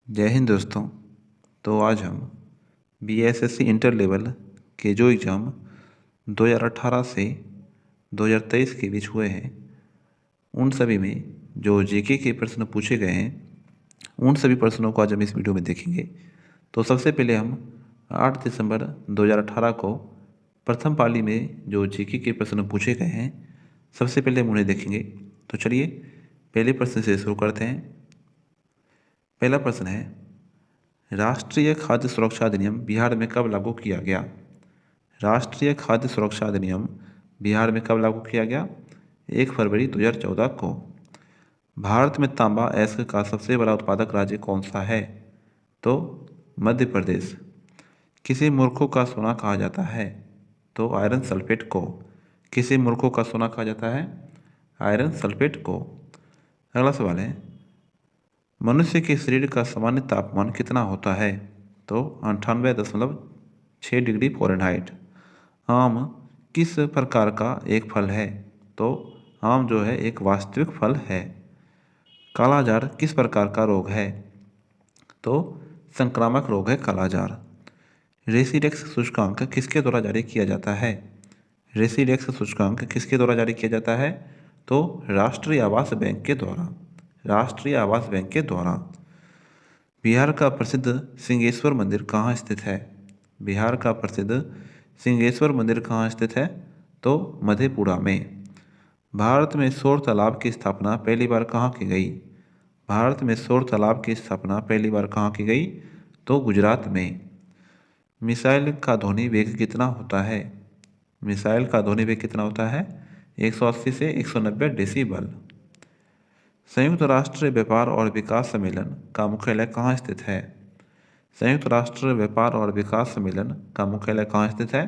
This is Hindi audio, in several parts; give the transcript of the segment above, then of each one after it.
जय हिंद दोस्तों। तो आज हम बीएसएससी इंटर लेवल के जो एग्ज़ाम 2018 से 2023 के बीच हुए हैं उन सभी में जो जीके के प्रश्न पूछे गए हैं उन सभी प्रश्नों को आज हम इस वीडियो में देखेंगे। तो सबसे पहले हम 8 दिसंबर 2018 को प्रथम पाली में जो जीके के प्रश्न पूछे गए हैं सबसे पहले हम उन्हें देखेंगे। तो चलिए पहले प्रश्न से शुरू करते हैं। पहला प्रश्न है, राष्ट्रीय खाद्य सुरक्षा अधिनियम बिहार में कब लागू किया गया? राष्ट्रीय खाद्य सुरक्षा अधिनियम बिहार में कब लागू किया गया? 1 फरवरी 2014 को। भारत में तांबा अयस्क का सबसे बड़ा उत्पादक राज्य कौन सा है? तो मध्य प्रदेश। किसे मूर्खों का सोना कहा जाता है? तो आयरन सल्फेट को। किसे मूर्खों का सोना कहा जाता है? आयरन सल्फेट को। अगला सवाल है, मनुष्य के शरीर का सामान्य तापमान कितना होता है? तो 98.6 डिग्री फ़ारेनहाइट। आम किस प्रकार का एक फल है? तो आम जो है एक वास्तविक फल है। कालाजार किस प्रकार का रोग है? तो संक्रामक रोग है कालाजार। रेसिडेक्स सूचकांक किसके द्वारा जारी किया जाता है? रेसिडेक्स सूचकांक किसके द्वारा जारी किया जाता है? तो राष्ट्रीय आवास बैंक के द्वारा। राष्ट्रीय आवास बैंक के द्वारा। बिहार का प्रसिद्ध सिंहेश्वर मंदिर कहाँ स्थित है? बिहार का प्रसिद्ध सिंहेश्वर मंदिर कहाँ स्थित है? तो मधेपुरा में। भारत में सौर तालाब की स्थापना पहली बार कहाँ की गई? भारत में सौर तालाब की स्थापना पहली बार कहाँ की गई? तो गुजरात में। मिसाइल का ध्वनि वेग कितना होता है? मिसाइल का ध्वनि वेग कितना होता है? 180 से 190 डेसीबल। संयुक्त राष्ट्र व्यापार और विकास सम्मेलन का मुख्यालय कहाँ स्थित है? संयुक्त राष्ट्र व्यापार और विकास सम्मेलन का मुख्यालय कहाँ स्थित है?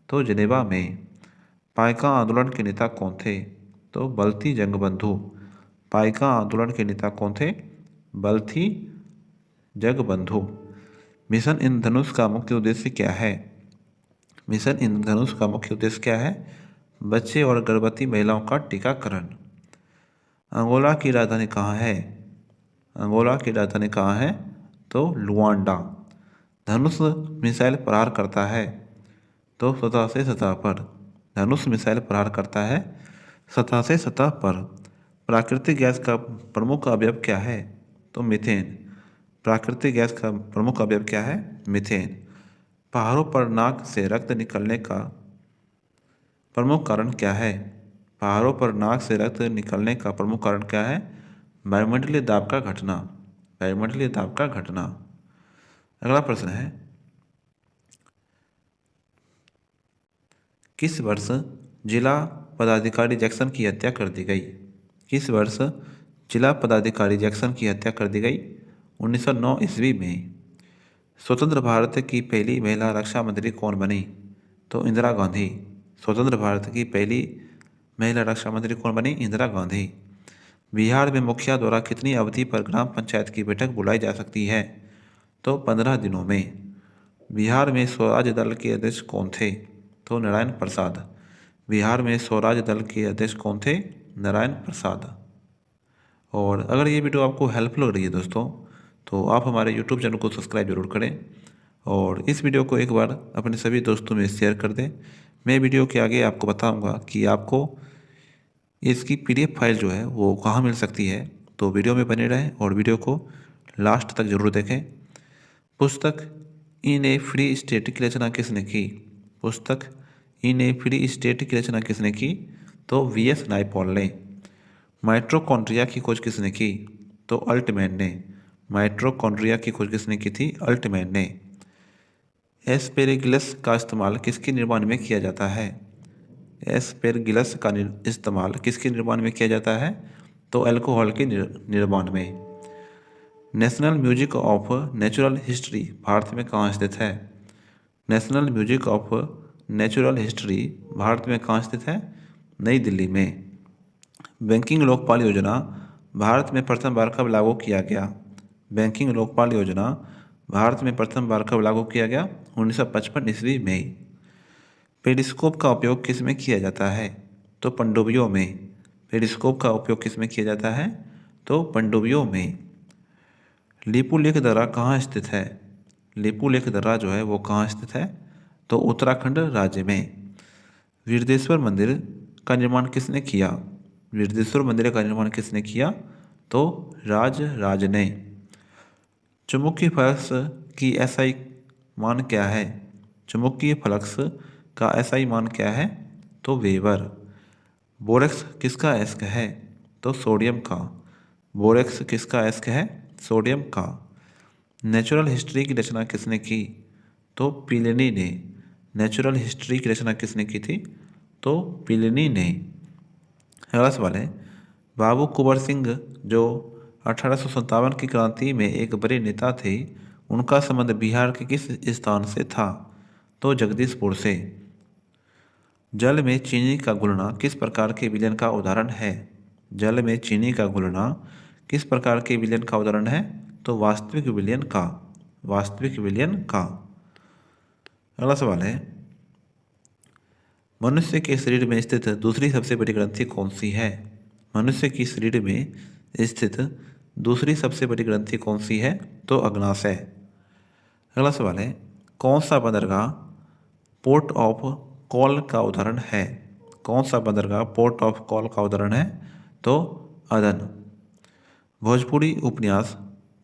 तो जिनेवा में। पाइका आंदोलन के नेता कौन थे? तो बल्थी जगबंधु। पाइका आंदोलन के नेता कौन थे? बल्थी जगबंधु। मिशन इंद्रधनुष का मुख्य उद्देश्य क्या है? मिशन इंद्रधनुष का मुख्य उद्देश्य क्या है? बच्चे और गर्भवती महिलाओं का टीकाकरण। अंगोला की राजधानी कहाँ है? अंगोला की राजधानी कहाँ है? तो लुआंडा। धनुष मिसाइल प्रहार करता है तो सतह से सतह पर। धनुष मिसाइल प्रहार करता है सतह से सतह पर। प्राकृतिक गैस का प्रमुख अवयव क्या है? तो मीथेन। प्राकृतिक गैस का प्रमुख अवयव क्या है? मीथेन। पहाड़ों पर नाक से रक्त निकलने का प्रमुख कारण क्या है? पहाड़ों पर नाक से रक्त निकलने का प्रमुख कारण क्या है? वायुमंडलीय दाब का घटना। वायुमंडलीय दाब का घटना। अगला प्रश्न है, किस वर्ष जिला पदाधिकारी जैक्सन की हत्या कर दी गई? किस वर्ष जिला पदाधिकारी जैक्सन की हत्या कर दी गई? 1909 ईस्वी में। स्वतंत्र भारत की पहली महिला रक्षा मंत्री कौन बनी? तो इंदिरा गांधी। स्वतंत्र भारत की पहली महिला रक्षा मंत्री कौन बनी? इंदिरा गांधी। बिहार में मुखिया द्वारा कितनी अवधि पर ग्राम पंचायत की बैठक बुलाई जा सकती है? तो 15 दिनों में। बिहार में स्वराज दल के अध्यक्ष कौन थे? तो नारायण प्रसाद। बिहार में स्वराज दल के अध्यक्ष कौन थे? नारायण प्रसाद। और अगर ये वीडियो आपको हेल्पफुल लग रही है दोस्तों तो आप हमारे यूट्यूब चैनल को सब्सक्राइब जरूर करें और इस वीडियो को एक बार अपने सभी दोस्तों में शेयर कर दें। मैं वीडियो के आगे आपको बताऊंगा कि आपको इसकी PDF फाइल जो है वो कहाँ मिल सकती है, तो वीडियो में बने रहें और वीडियो को लास्ट तक जरूर देखें। पुस्तक इन ए फ्री स्टेट की रचना किसने की? पुस्तक इन ए फ्री स्टेट की रचना किसने की? तो VS नायपॉल ने। माइटोकॉन्ड्रिया की खोज किसने की? तो अल्टमैन ने। माइटोकॉन्ड्रिया की खोज किसने की थी? अल्टमैन ने। एस्पेरेगिलस का इस्तेमाल किसके निर्माण में किया जाता है? एस्पेरगिलस का इस्तेमाल किसके निर्माण में किया जाता है? तो अल्कोहल के निर्माण में। National music of natural history Bharat में कहाँ स्थित है? National music of natural history Bharat में कहाँ स्थित है? नई दिल्ली में। बैंकिंग लोकपाल योजना भारत में प्रथम बार कब लागू किया गया? बैंकिंग लोकपाल योजना भारत में प्रथम बार कब लागू किया गया? 1955 ईस्वी में। पेरिस्कोप का उपयोग किस में किया जाता है? तो पनडुब्बियों में। पेरिस्कोप का उपयोग किस में किया जाता है? तो पनडुब्बियों में। लिपुलेख दर्रा कहाँ स्थित है? लिपुलेख दर्रा जो है वो कहाँ स्थित है? तो उत्तराखंड राज्य में। वीरदेश्वर मंदिर का निर्माण किसने किया? वीरदेश्वर मंदिर का निर्माण किसने किया? तो राज ने। चुंबकीय फ्लक्स की एसआई मान क्या है? चुंबकीय फ्लक्स का एसआई मान क्या है? तो वेबर। बोरेक्स किसका एस्क है? तो सोडियम का। बोरेक्स किसका एस्क है? सोडियम का। नेचुरल हिस्ट्री की रचना किसने की? तो प्लिनी ने। नेचुरल हिस्ट्री की रचना किसने की थी? तो प्लिनी ने। अगला सवाल है, बाबू कुंवर सिंह जो 1857 की क्रांति में एक बड़े नेता थे, उनका संबंध बिहार के किस स्थान से था? तो जगदीशपुर से। जल में चीनी का घुलना किस प्रकार के विलयन का उदाहरण है? जल में चीनी का घुलना किस प्रकार के विलयन का उदाहरण है? तो वास्तविक विलयन का। वास्तविक विलयन का। अगला सवाल है, मनुष्य के शरीर में स्थित दूसरी सबसे बड़ी ग्रंथि कौन सी है? मनुष्य की शरीर में स्थित दूसरी सबसे बड़ी ग्रंथि कौन सी है? तो अग्नाशय। अगला सवाल है, कौन सा बंदरगाह पोर्ट ऑफ कॉल का उदाहरण है? कौन सा बंदरगाह पोर्ट ऑफ कॉल का उदाहरण है? तो अदन। भोजपुरी उपन्यास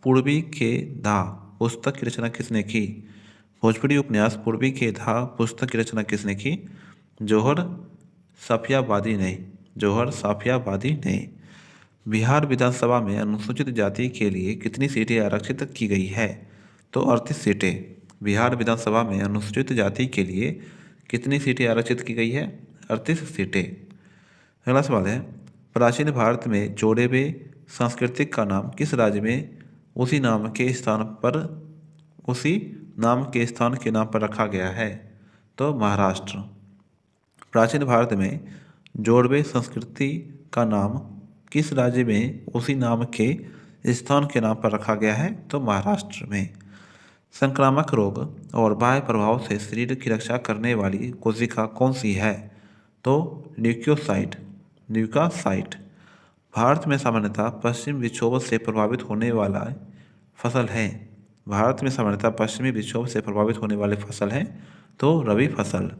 पूर्वी के धा पुस्तक की रचना किसने की? भोजपुरी उपन्यास पूर्वी के धा पुस्तक की रचना किसने की? जौहर साफियाबादी ने। जौहर साफियाबादी ने। बिहार विधानसभा में अनुसूचित जाति के लिए कितनी सीटें आरक्षित की गई है? तो 38 सीटें। बिहार विधानसभा में अनुसूचित जाति के लिए कितनी सीटें आरक्षित की गई है? 38 सीटें। अगला सवाल है, प्राचीन भारत में जोड़ेबे सांस्कृतिक का नाम किस राज्य में उसी नाम के स्थान के नाम पर रखा गया है? तो महाराष्ट्र। प्राचीन भारत में जोड़वे संस्कृति का नाम किस राज्य में उसी नाम के स्थान के नाम पर रखा गया है? तो महाराष्ट्र में। संक्रामक रोग और बाह्य प्रभाव से शरीर की रक्षा करने वाली कोशिका कौन सी है? तो ल्यूकोसाइट। ल्यूकोसाइट। भारत में सामान्यतः पश्चिम विक्षोभ से प्रभावित होने वाला फसल है। भारत में सामान्यतः पश्चिमी विक्षोभ से प्रभावित होने वाले फसल हैं तो रबी फसल।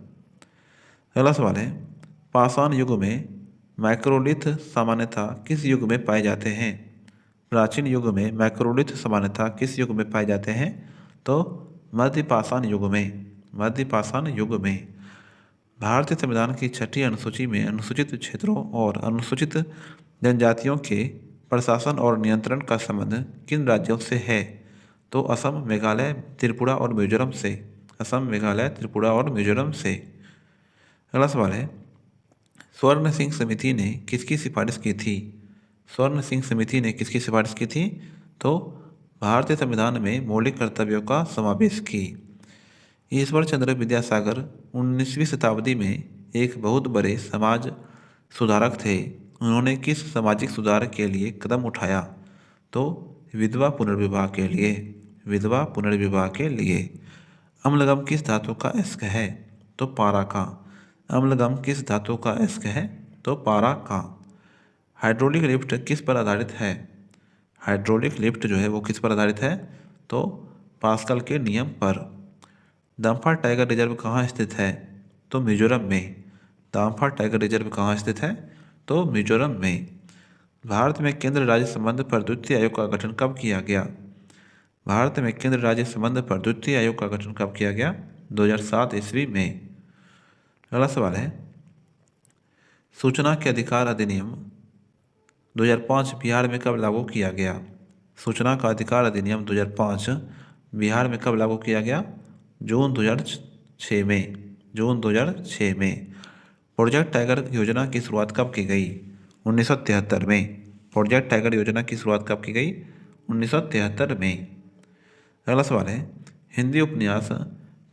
अगला सवाल है, पाषाण युग में मैक्रोलिथ सामान्यतः किस युग में पाए जाते हैं? प्राचीन युग में मैक्रोलिथ सामान्यतः किस युग में पाए जाते हैं? तो मध्य पाषाण युग में। मध्य पाषाण युग में। भारतीय संविधान की 6ठी अनुसूची में अनुसूचित क्षेत्रों और अनुसूचित जनजातियों के प्रशासन और नियंत्रण का संबंध किन राज्यों से है? तो असम, मेघालय, त्रिपुरा और मिजोरम से। असम, मेघालय, त्रिपुरा और मिजोरम से। अगला सवाल है, स्वर्ण सिंह समिति ने किसकी सिफारिश की थी? स्वर्ण सिंह समिति ने किसकी सिफारिश की थी? तो भारतीय संविधान में मौलिक कर्तव्यों का समावेश की। ईश्वर चंद्र विद्यासागर 19वीं शताब्दी में एक बहुत बड़े समाज सुधारक थे। उन्होंने किस सामाजिक सुधार के लिए कदम उठाया? तो विधवा पुनर्विवाह के लिए। विधवा पुनर्विवाह के लिए। अम्लगम किस धातु का एस्क है? तो पारा का। अम्लगम किस धातु का एस्क है? तो पारा का। हाइड्रोलिक लिफ्ट किस पर आधारित है? हाइड्रोलिक लिफ्ट जो है वो किस पर आधारित है? तो पास्कल के नियम पर। दाम्फा टाइगर रिजर्व कहाँ स्थित है? तो मिजोरम में। दाम्फा टाइगर रिजर्व कहाँ स्थित है? तो मिजोरम में। भारत में केंद्र राज्य संबंध पर द्वितीय आयोग का गठन कब किया गया? भारत में केंद्र राज्य संबंध पर द्वितीय आयोग का गठन कब किया गया? 2007 ईस्वी में। अगला सवाल है, सूचना के अधिकार अधिनियम 2005 बिहार में कब लागू किया गया? सूचना का अधिकार अधिनियम 2005 बिहार में कब लागू किया गया? जून 2006 में। जून 2006 में। प्रोजेक्ट टाइगर योजना की शुरुआत कब की गई? 1973 में। प्रोजेक्ट टाइगर योजना की शुरुआत कब की गई? 1973 में। अगला सवाल है, हिंदी उपन्यास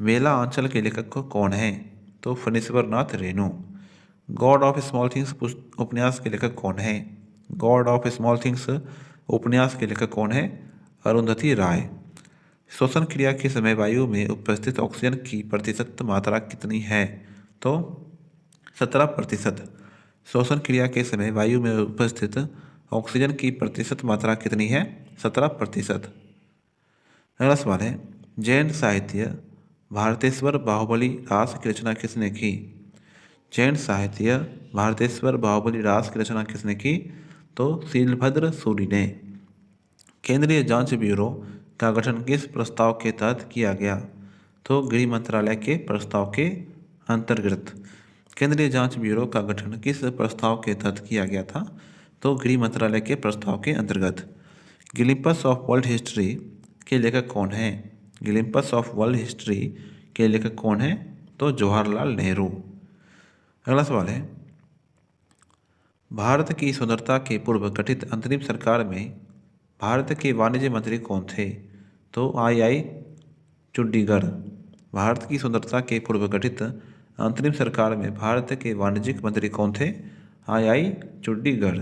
मेला आंचल के लेखक कौन है? तो Phanishwar Nath Renu. God of Small Things उपन्यास के लेखक कौन है? गॉड ऑफ स्मॉल थिंग्स उपन्यास के लेखक कौन है? अरुंधति राय। श्वसन क्रिया के समय वायु में उपस्थित ऑक्सीजन की प्रतिशत मात्रा कितनी है? तो 17%। श्वसन क्रिया के समय वायु में उपस्थित ऑक्सीजन की प्रतिशत मात्रा कितनी है? 17%। अगला सवाल है, जैन साहित्य भारतेश्वर बाहुबली रास की रचना किसने की? जैन साहित्य भारतेश्वर बाहुबली रास की रचना किसने की? तो शीलभद्र सूरी ने। केंद्रीय जांच ब्यूरो का गठन किस प्रस्ताव के तहत किया गया? तो गृह मंत्रालय के प्रस्ताव के अंतर्गत। केंद्रीय जांच ब्यूरो का गठन किस प्रस्ताव के तहत किया गया था? तो गृह मंत्रालय के प्रस्ताव के अंतर्गत। ग्लिम्पस ऑफ वर्ल्ड हिस्ट्री के लेखक कौन हैं? ग्लिम्पस ऑफ वर्ल्ड हिस्ट्री के लेखक कौन हैं? तो जवाहरलाल नेहरू। अगला सवाल है, भारत की स्वतंत्रता के पूर्व गठित अंतरिम सरकार में भारत के वाणिज्य मंत्री कौन थे? तो आई चंडीगढ़। भारत की स्वतंत्रता के पूर्व गठित अंतरिम सरकार में भारत के वाणिज्यिक मंत्री कौन थे? आई चंडीगढ़।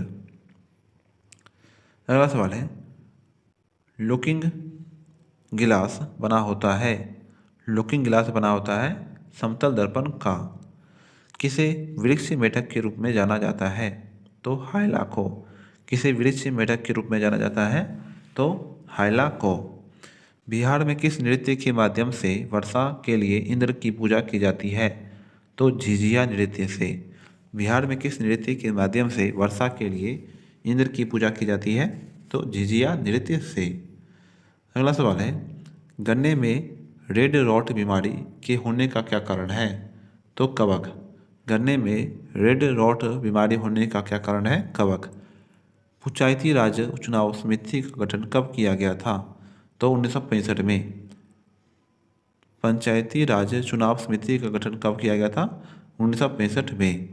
अगला सवाल है, लुकिंग गिलास बना होता है, लुकिंग गिलास बना होता है समतल दर्पण का। किसे वृक्ष मेढक के रूप में जाना जाता है? तो हाइला को। किसे वृक्ष मेढक के रूप में जाना जाता है? तो हाइला को। बिहार में किस नृत्य के माध्यम से वर्षा के लिए इंद्र की पूजा की जाती है? तो झिझिया नृत्य से। बिहार में किस नृत्य के माध्यम से वर्षा के लिए इंद्र की पूजा की जाती है? तो झिझिया नृत्य से। अगला सवाल है, गन्ने में रेड रॉट बीमारी के होने का क्या कारण है? तो कवक। गन्ने में रेड रॉट बीमारी होने का क्या कारण है? कवक। पंचायती राज चुनाव समिति का गठन कब किया गया था? तो 1965 में। पंचायती राज चुनाव समिति का गठन कब किया गया था? 1965 में।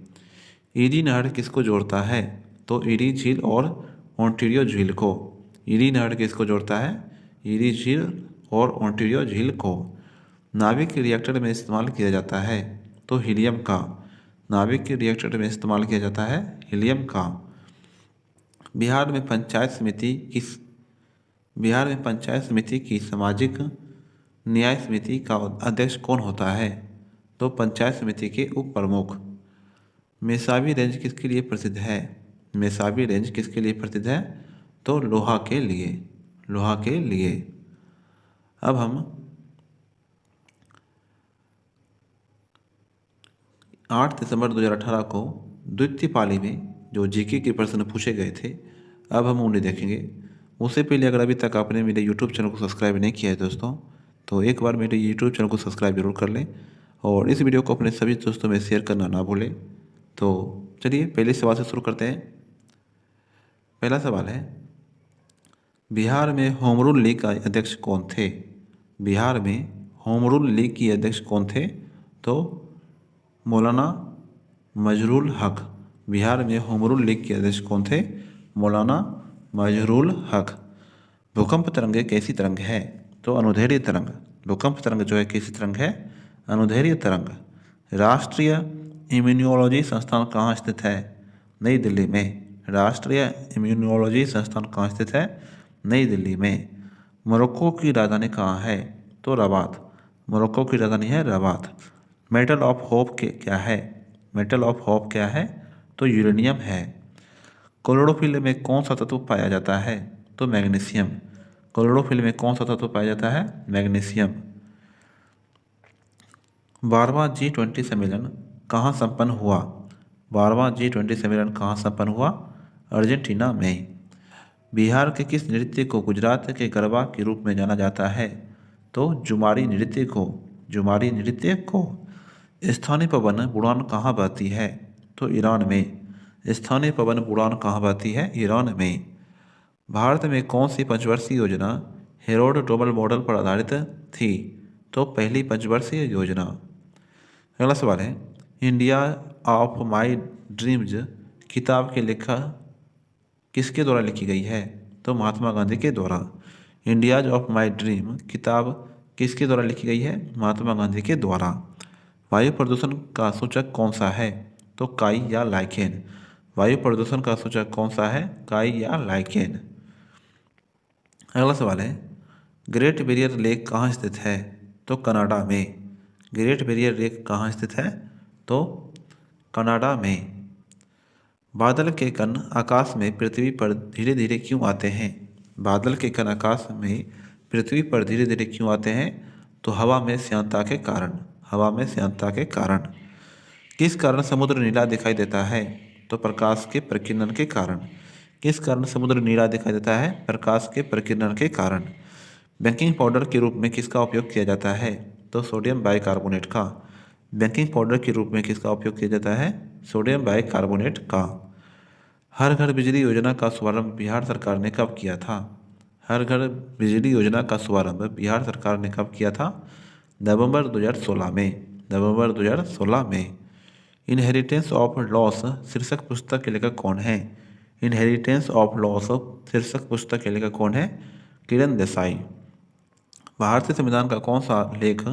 ईरी नहर किसको जोड़ता है? तो ईरी झील और ओंटारियो झील को। ईरी नहर किसको जोड़ता है? ईरी झील और ओंटारियो झील को। नाभिक रिएक्टर में इस्तेमाल किया जाता है तो हीलियम का। नाभिक रिएक्टर में इस्तेमाल किया जाता है हीलियम का। बिहार में पंचायत समिति की सामाजिक न्याय समिति का अध्यक्ष कौन होता है? तो पंचायत समिति के उप प्रमुख। मेसाबी रेंज किसके लिए प्रसिद्ध है? मेसाबी रेंज किसके लिए प्रसिद्ध है? तो लोहा के लिए। लोहा के लिए। अब हम 8 दिसंबर 2018 को द्वितीय पाली में जो जीके के प्रश्न पूछे गए थे, अब हम उन्हें देखेंगे। उससे पहले अगर अभी तक आपने मेरे यूट्यूब चैनल को सब्सक्राइब नहीं किया है दोस्तों, तो एक बार मेरे यूट्यूब चैनल को सब्सक्राइब जरूर कर लें और इस वीडियो को अपने सभी दोस्तों में शेयर करना ना भूलें। तो चलिए पहले सवाल से शुरू करते हैं। पहला सवाल है, बिहार में होम रूल लीग का अध्यक्ष कौन थे? बिहार में होम रूल लीग की अध्यक्ष कौन थे? तो मौलाना मजरूल हक। बिहार में होम रूल लीग के अध्यक्ष कौन थे? मौलाना मजरूल हक। भूकंप तरंग एक कैसी तरंग है? तो अनुदैर्ध्य तरंग। भूकंप तरंग जो है कैसी तरंग है? अनुदैर्ध्य तरंग। राष्ट्रीय इम्यूनोलॉजी संस्थान कहाँ स्थित है? नई दिल्ली में। राष्ट्रीय इम्यूनोलॉजी संस्थान कहाँ स्थित है? नई दिल्ली में। मोरक्को की राजधानी कहाँ है? तो रबात। मोरक्को की राजधानी है रबात। मेटल ऑफ होप के क्या है? मेटल ऑफ होप क्या है? तो यूरेनियम है। क्लोरोफिल में कौन सा तत्व पाया जाता है? तो मैग्नीशियम। क्लोरोफिल में कौन सा तत्व पाया जाता है? मैग्नीशियम। 12वां G20 सम्मेलन कहाँ संपन्न हुआ? 12वां G20 सम्मेलन कहाँ संपन्न हुआ? अर्जेंटीना में। बिहार के किस नृत्य को गुजरात के गरबा के रूप में जाना जाता है? तो जुमारी नृत्य को। जुमारी नृत्य को। स्थानीय पवन उड़ान कहाँ बहती है? तो ईरान में। स्थानीय पवन उड़ान कहाँ बहती है? ईरान में। भारत में कौन सी पंचवर्षीय योजना हेरोल्ड ग्लोबल मॉडल पर आधारित थी? तो पहली पंचवर्षीय योजना। अगला सवाल है, इंडिया ऑफ माई ड्रीम्स किताब के लेखक किसके द्वारा लिखी गई है? तो महात्मा गांधी के द्वारा। इंडियाज ऑफ माई ड्रीम किताब किसके द्वारा लिखी गई है? महात्मा गांधी के द्वारा। वायु प्रदूषण का सूचक कौन सा है? तो काई या लाइकेन। वायु प्रदूषण का सूचक कौन सा है? काई या लाइकेन। अगला सवाल है, ग्रेट बैरियर लेक कहाँ स्थित है? तो कनाडा में। ग्रेट बैरियर लेक कहाँ स्थित है? तो कनाडा में। बादल के कण आकाश में पृथ्वी पर धीरे धीरे क्यों आते हैं? बादल के कण आकाश में पृथ्वी पर धीरे धीरे क्यों आते हैं? तो हवा में श्यानता के कारण, हवा में श्यानता के कारण। किस कारण समुद्र नीला दिखाई देता है? तो प्रकाश के प्रकीर्णन के कारण। किस कारण समुद्र नीला दिखाई देता है? प्रकाश के प्रकीर्णन के कारण। बेकिंग पाउडर के रूप में किसका उपयोग किया जाता है? तो सोडियम बाइकार्बोनेट का। बेकिंग पाउडर के रूप में किसका उपयोग किया जाता है? सोडियम बाइकार्बोनेट का। हर घर बिजली योजना का शुभारंभ बिहार सरकार ने कब किया था? हर घर बिजली योजना का शुभारंभ बिहार सरकार ने कब किया था? नवंबर 2016 में। नवंबर 2016 में। इनहेरिटेंस ऑफ लॉस शीर्षक पुस्तक के लेखक कौन है? इनहेरिटेंस ऑफ लॉस शीर्षक पुस्तक के लेखक कौन है? किरण देसाई। भारतीय संविधान का कौन सा लेख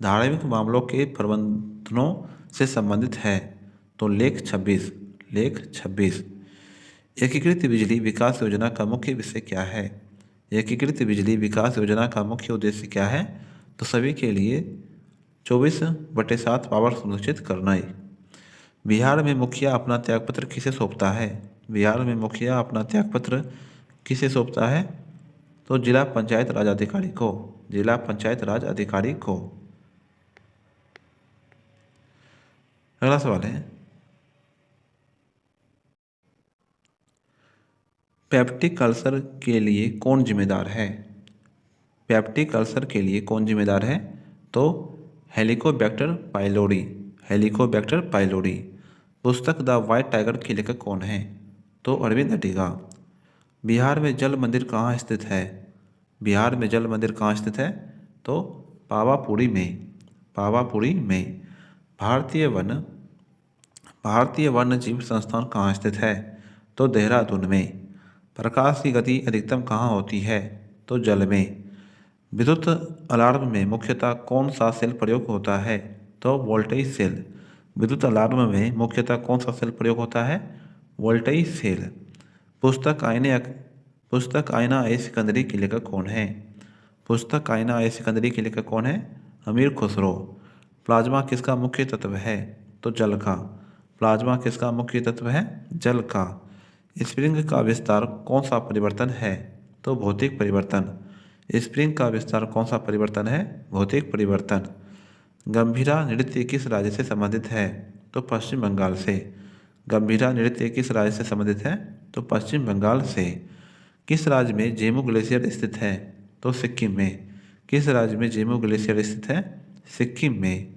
धार्मिक मामलों के प्रबंधनों से संबंधित है? तो लेख 26। लेख 26। एकीकृत बिजली विकास योजना का मुख्य विषय क्या है? एकीकृत बिजली विकास योजना का मुख्य उद्देश्य क्या है? तो सभी के लिए 24/7 पावर सुनिश्चित करना। बिहार में मुखिया अपना त्यागपत्र किसे सौंपता है? बिहार में मुखिया अपना त्यागपत्र किसे सौंपता है? तो जिला पंचायत राज अधिकारी को। जिला पंचायत राज अधिकारी को। अगला सवाल है, पेप्टिक अल्सर के लिए कौन जिम्मेदार है? पेप्टिक अल्सर के लिए कौन जिम्मेदार है? तो हेलिकोबैक्टर पाइलोरी। Helicobacter pylori. पुस्तक द व्हाइट टाइगर के लेखक कौन है? तो अरविंद अडिगा। बिहार में जल मंदिर कहाँ स्थित है? बिहार में जल मंदिर कहाँ स्थित है? तो पावापुरी में। पावापुरी में। भारतीय वन्य जीव संस्थान कहाँ स्थित है? तो देहरादून में। प्रकाश की गति अधिकतम कहाँ होती है? तो जल में। विद्युत अलार्म में मुख्यतः कौन सा सेल प्रयोग होता है? तो वोल्टेज सेल। विद्युत अलार्म में मुख्यतः कौन सा सेल प्रयोग होता है? Voltage cell. पुस्तक आईना ए सिकंदरी के लेखक कौन है? पुस्तक आईना ए सिकंदरी के लेखक कौन है? अमीर खुसरो। प्लाज्मा किसका मुख्य तत्व है? तो जल का। प्लाज्मा किसका मुख्य तत्व है? जल का। स्प्रिंग का विस्तार कौन सा परिवर्तन है? तो भौतिक परिवर्तन। स्प्रिंग का विस्तार कौन सा परिवर्तन है? भौतिक परिवर्तन। गंभीरा नृत्य किस राज्य से संबंधित है? तो पश्चिम बंगाल से। गंभीरा नृत्य किस राज्य से संबंधित है? तो पश्चिम बंगाल से। किस राज्य में जेमू ग्लेशियर स्थित है? तो सिक्किम में। किस राज्य में जेमू ग्लेशियर स्थित है? सिक्किम में।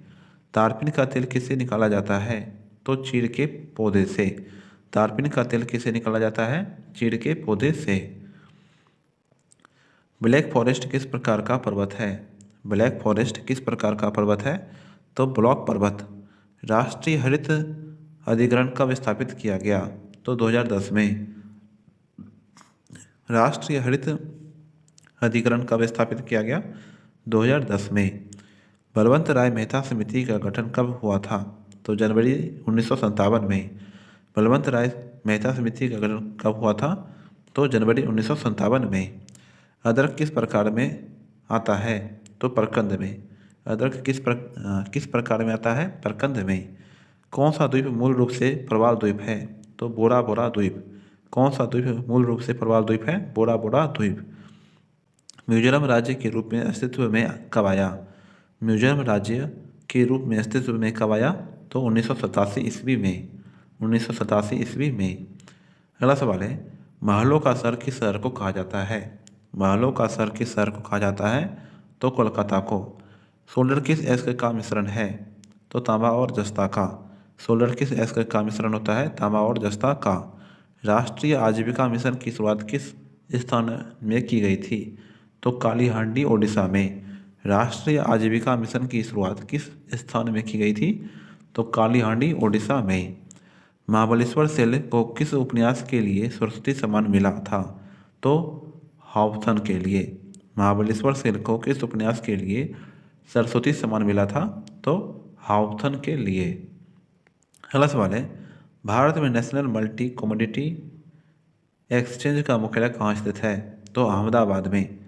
तारपीन का तेल किससे निकाला जाता है? तो चीड़ के पौधे से। तारपीन का तेल किससे निकाला जाता है? चीड़ के पौधे से। ब्लैक फॉरेस्ट किस प्रकार का पर्वत है? ब्लैक फॉरेस्ट किस प्रकार का पर्वत है? तो ब्लॉक पर्वत। राष्ट्रीय हरित अधिकरण कब स्थापित किया गया? तो 2010 में। राष्ट्रीय हरित अधिकरण कब स्थापित किया गया? 2010 में। बलवंत राय मेहता समिति का गठन कब हुआ था? तो जनवरी 1957 में। बलवंत राय मेहता समिति का गठन कब हुआ था? तो जनवरी 1957 में। अदरक किस प्रकार में आता है? तो प्रकंद में। अदरक किस प्रकार में आता है? प्रकंद में। कौन सा द्वीप मूल रूप से प्रवाल द्वीप है? तो बोरा बोरा द्वीप। कौन सा द्वीप मूल रूप से प्रवाल द्वीप है? बोरा बोरा द्वीप। मिजोरम राज्य के रूप में अस्तित्व में कब आया? मिजोरम राज्य के रूप में अस्तित्व में कब आया? तो 1987 ईस्वी में। 1987 ईस्वी में। अगला सवाल है, महलों का शहर किस शहर को कहा जाता है? महलों का शहर किस शहर को कहा जाता है? तो कोलकाता को। सोलर किस अयस्क का मिश्रण है? तो तांबा और जस्ता का। सोलर किस अयस्क का मिश्रण होता है? तांबा और जस्ता का। राष्ट्रीय आजीविका मिशन की शुरुआत किस स्थान में की गई थी? तो कालीहांडी ओडिशा में। राष्ट्रीय आजीविका मिशन की शुरुआत किस स्थान में की गई थी? तो कालीहांडी ओडिशा में। महाबलेश्वर सेल को किस उपन्यास के लिए सरस्वती सम्मान मिला था? तो हाउथन के लिए। महाबलेश्वर सेल को किस उपन्यास के लिए सरस्वती सम्मान मिला था? तो हाउथन के लिए। अगला सवाल है, भारत में नेशनल मल्टी कमोडिटी एक्सचेंज का मुख्यालय कहाँ स्थित है? तो अहमदाबाद में।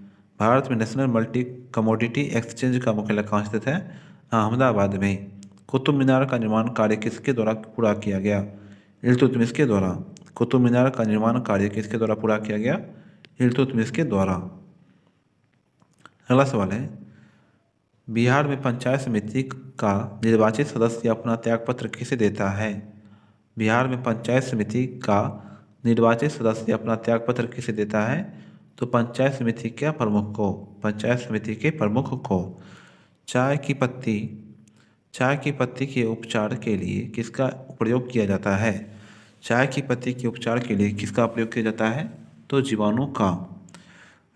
भारत में नेशनल मल्टी कमोडिटी एक्सचेंज का मुख्यालय कहाँ स्थित है? अहमदाबाद में। कुतुब मीनार का निर्माण कार्य किसके द्वारा पूरा किया गया? इल्तुतमिश के द्वारा। कुतुब मीनार का निर्माण कार्य किसके द्वारा पूरा किया गया? इल्तुतमिश के द्वारा। अगला सवाल है, बिहार में पंचायत समिति का निर्वाचित सदस्य अपना त्यागपत्र किसे देता है? बिहार में पंचायत समिति का निर्वाचित सदस्य अपना त्यागपत्र किसे देता है? तो पंचायत समिति के प्रमुख को, पंचायत समिति के प्रमुख को। चाय की पत्ती के उपचार के लिए किसका प्रयोग किया जाता है? चाय की पत्ती के उपचार के लिए किसका प्रयोग किया जाता है? तो जीवाणु का।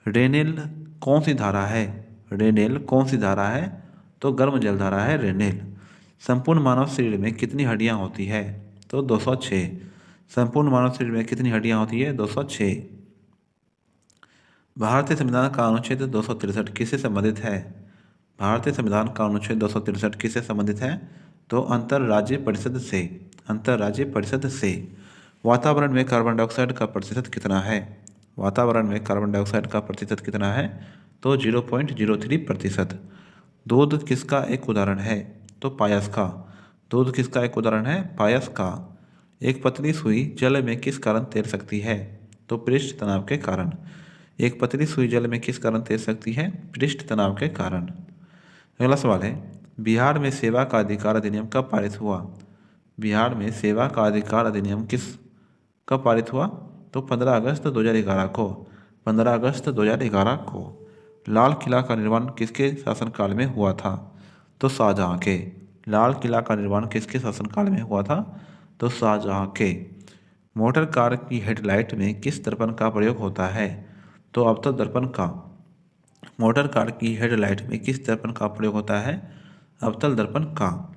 रेनेल कौन सी धारा है? रेनेल कौन सी धारा है? तो गर्म जल धारा है रेनेल। संपूर्ण मानव शरीर में कितनी हड्डियां होती है? तो 206। संपूर्ण मानव शरीर में कितनी हड्डियां होती है? 206। भारतीय संविधान का अनुच्छेद 263 किससे संबंधित है? भारतीय संविधान का अनुच्छेद 263 किससे संबंधित है? तो अंतर्राज्यीय परिषद से, अंतर्राज्यीय परिषद से। वातावरण में कार्बन डाइऑक्साइड का प्रतिशत कितना है? वातावरण में कार्बन डाइऑक्साइड का प्रतिशत कितना है? तो 0.03%। दूध किसका एक उदाहरण है? तो पायस का। दूध किसका एक उदाहरण है? पायस का। एक पतली सुई जल में किस कारण तैर सकती है? तो पृष्ठ तनाव के कारण। एक पतली सुई जल में किस कारण तैर सकती है? पृष्ठ तनाव के कारण। अगला सवाल है, बिहार में सेवा का अधिकार अधिनियम कब पारित हुआ? बिहार में सेवा का अधिकार अधिनियम कब पारित हुआ? तो 15 अगस्त 2011 को। 15 अगस्त 2011 को। लाल किला का निर्माण किसके शासनकाल में हुआ था? तो शाहजहाँ के। लाल किला का निर्माण किसके शासनकाल में हुआ था? तो शाहजहाँ के। मोटर कार की हेडलाइट में किस दर्पण का प्रयोग होता है? तो अवतल दर्पण का। मोटर कार की हेडलाइट में किस दर्पण का प्रयोग होता है? अवतल दर्पण का।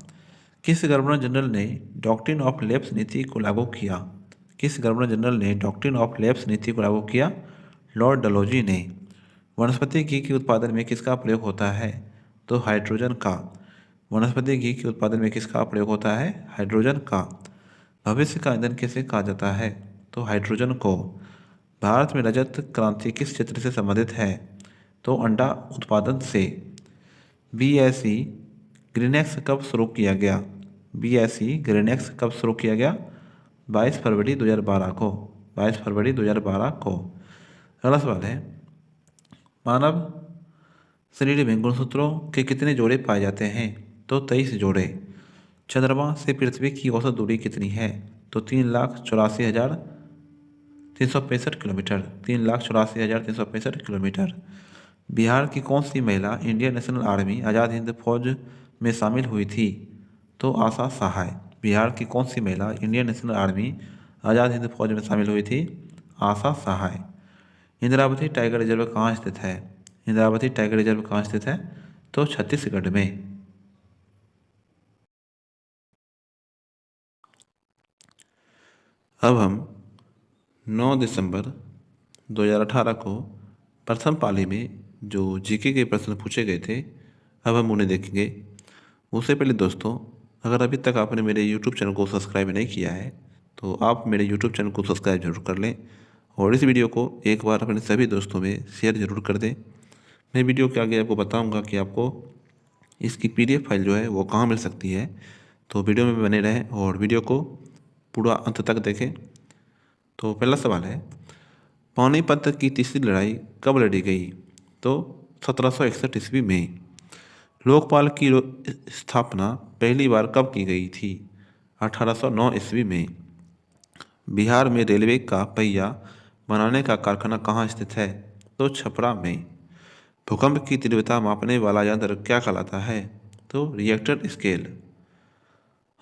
किस गवर्नर जनरल ने डॉक्ट्रिन ऑफ लैप्स नीति को लागू किया? किस गवर्नर जनरल ने डॉक्ट्रिन ऑफ लैप्स नीति को लागू किया? लॉर्ड डलहौजी ने। वनस्पति घी के उत्पादन में किसका प्रयोग होता है? तो हाइड्रोजन का। वनस्पति घी के उत्पादन में किसका प्रयोग होता है? हाइड्रोजन का। भविष्य का ईंधन किसे कहा जाता है? तो हाइड्रोजन को। भारत में रजत क्रांति किस क्षेत्र से संबंधित है? तो अंडा उत्पादन से। बीएसई ग्रीनएक्स कब शुरू किया गया? बीएसई ग्रीनएक्स कब शुरू किया गया? 22 फरवरी 2012 को। 22 फरवरी 2012 को। अगला सवाल है, मानव शरीर में गुणसूत्रों के कितने जोड़े पाए जाते हैं? तो 23 जोड़े। चंद्रमा से पृथ्वी की औसत दूरी कितनी है? तो 3,84,365 किलोमीटर। 3,84,365 किलोमीटर। बिहार की कौन सी महिला Indian national army Azad Hind फौज में शामिल हुई थी? तो आशा सहाय। बिहार की कौन सी महिला Indian national army Azad Hind फौज में शामिल हुई थी? आशा सहाय। इंद्रावती टाइगर रिजर्व कहाँ स्थित है? इंद्रावती टाइगर रिजर्व कहाँ स्थित है? तो छत्तीसगढ़ में। अब हम 9 दिसंबर 2018 को प्रथम पाली में जो जीके के प्रश्न पूछे गए थे, अब हम उन्हें देखेंगे। उससे पहले दोस्तों, अगर अभी तक आपने मेरे यूट्यूब चैनल को सब्सक्राइब नहीं किया है तो आप मेरे यूट्यूब चैनल को सब्सक्राइब जरूर कर लें और इस वीडियो को एक बार अपने सभी दोस्तों में शेयर जरूर कर दें। मैं वीडियो के आगे आपको बताऊंगा कि आपको इसकी PDF फाइल जो है वो कहाँ मिल सकती है, तो वीडियो में बने रहें और वीडियो को पूरा अंत तक देखें। तो पहला सवाल है, पानीपत की तीसरी लड़ाई कब लड़ी गई? तो 1761 ईस्वी में। लोकपाल की स्थापना पहली बार कब की गई थी? 1809 ईस्वी में। बिहार में रेलवे का पहिया बनाने का कारखाना कहाँ स्थित है? तो छपरा में। भूकंप की तीव्रता मापने वाला यंत्र क्या कहलाता है? तो रिएक्टर स्केल।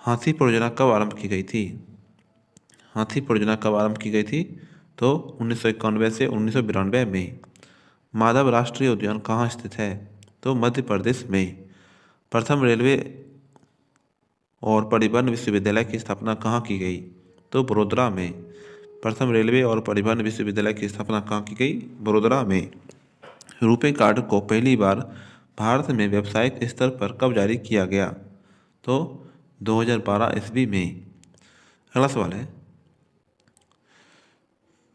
हाथी परियोजना कब आरंभ की गई थी? हाथी परियोजना कब आरंभ की गई थी? तो 1991 से 1992 में। माधव राष्ट्रीय उद्यान कहाँ स्थित है? तो मध्य प्रदेश में। प्रथम रेलवे और परिवहन विश्वविद्यालय की स्थापना कहाँ की गई? तो बड़ोदरा में। प्रथम रेलवे और परिवहन विश्वविद्यालय की स्थापना कहाँ की गई? बड़ोदरा में। रुपे कार्ड को पहली बार भारत में व्यावसायिक स्तर पर कब जारी किया गया? तो 2012 ईस्वी में। अगला सवाल है,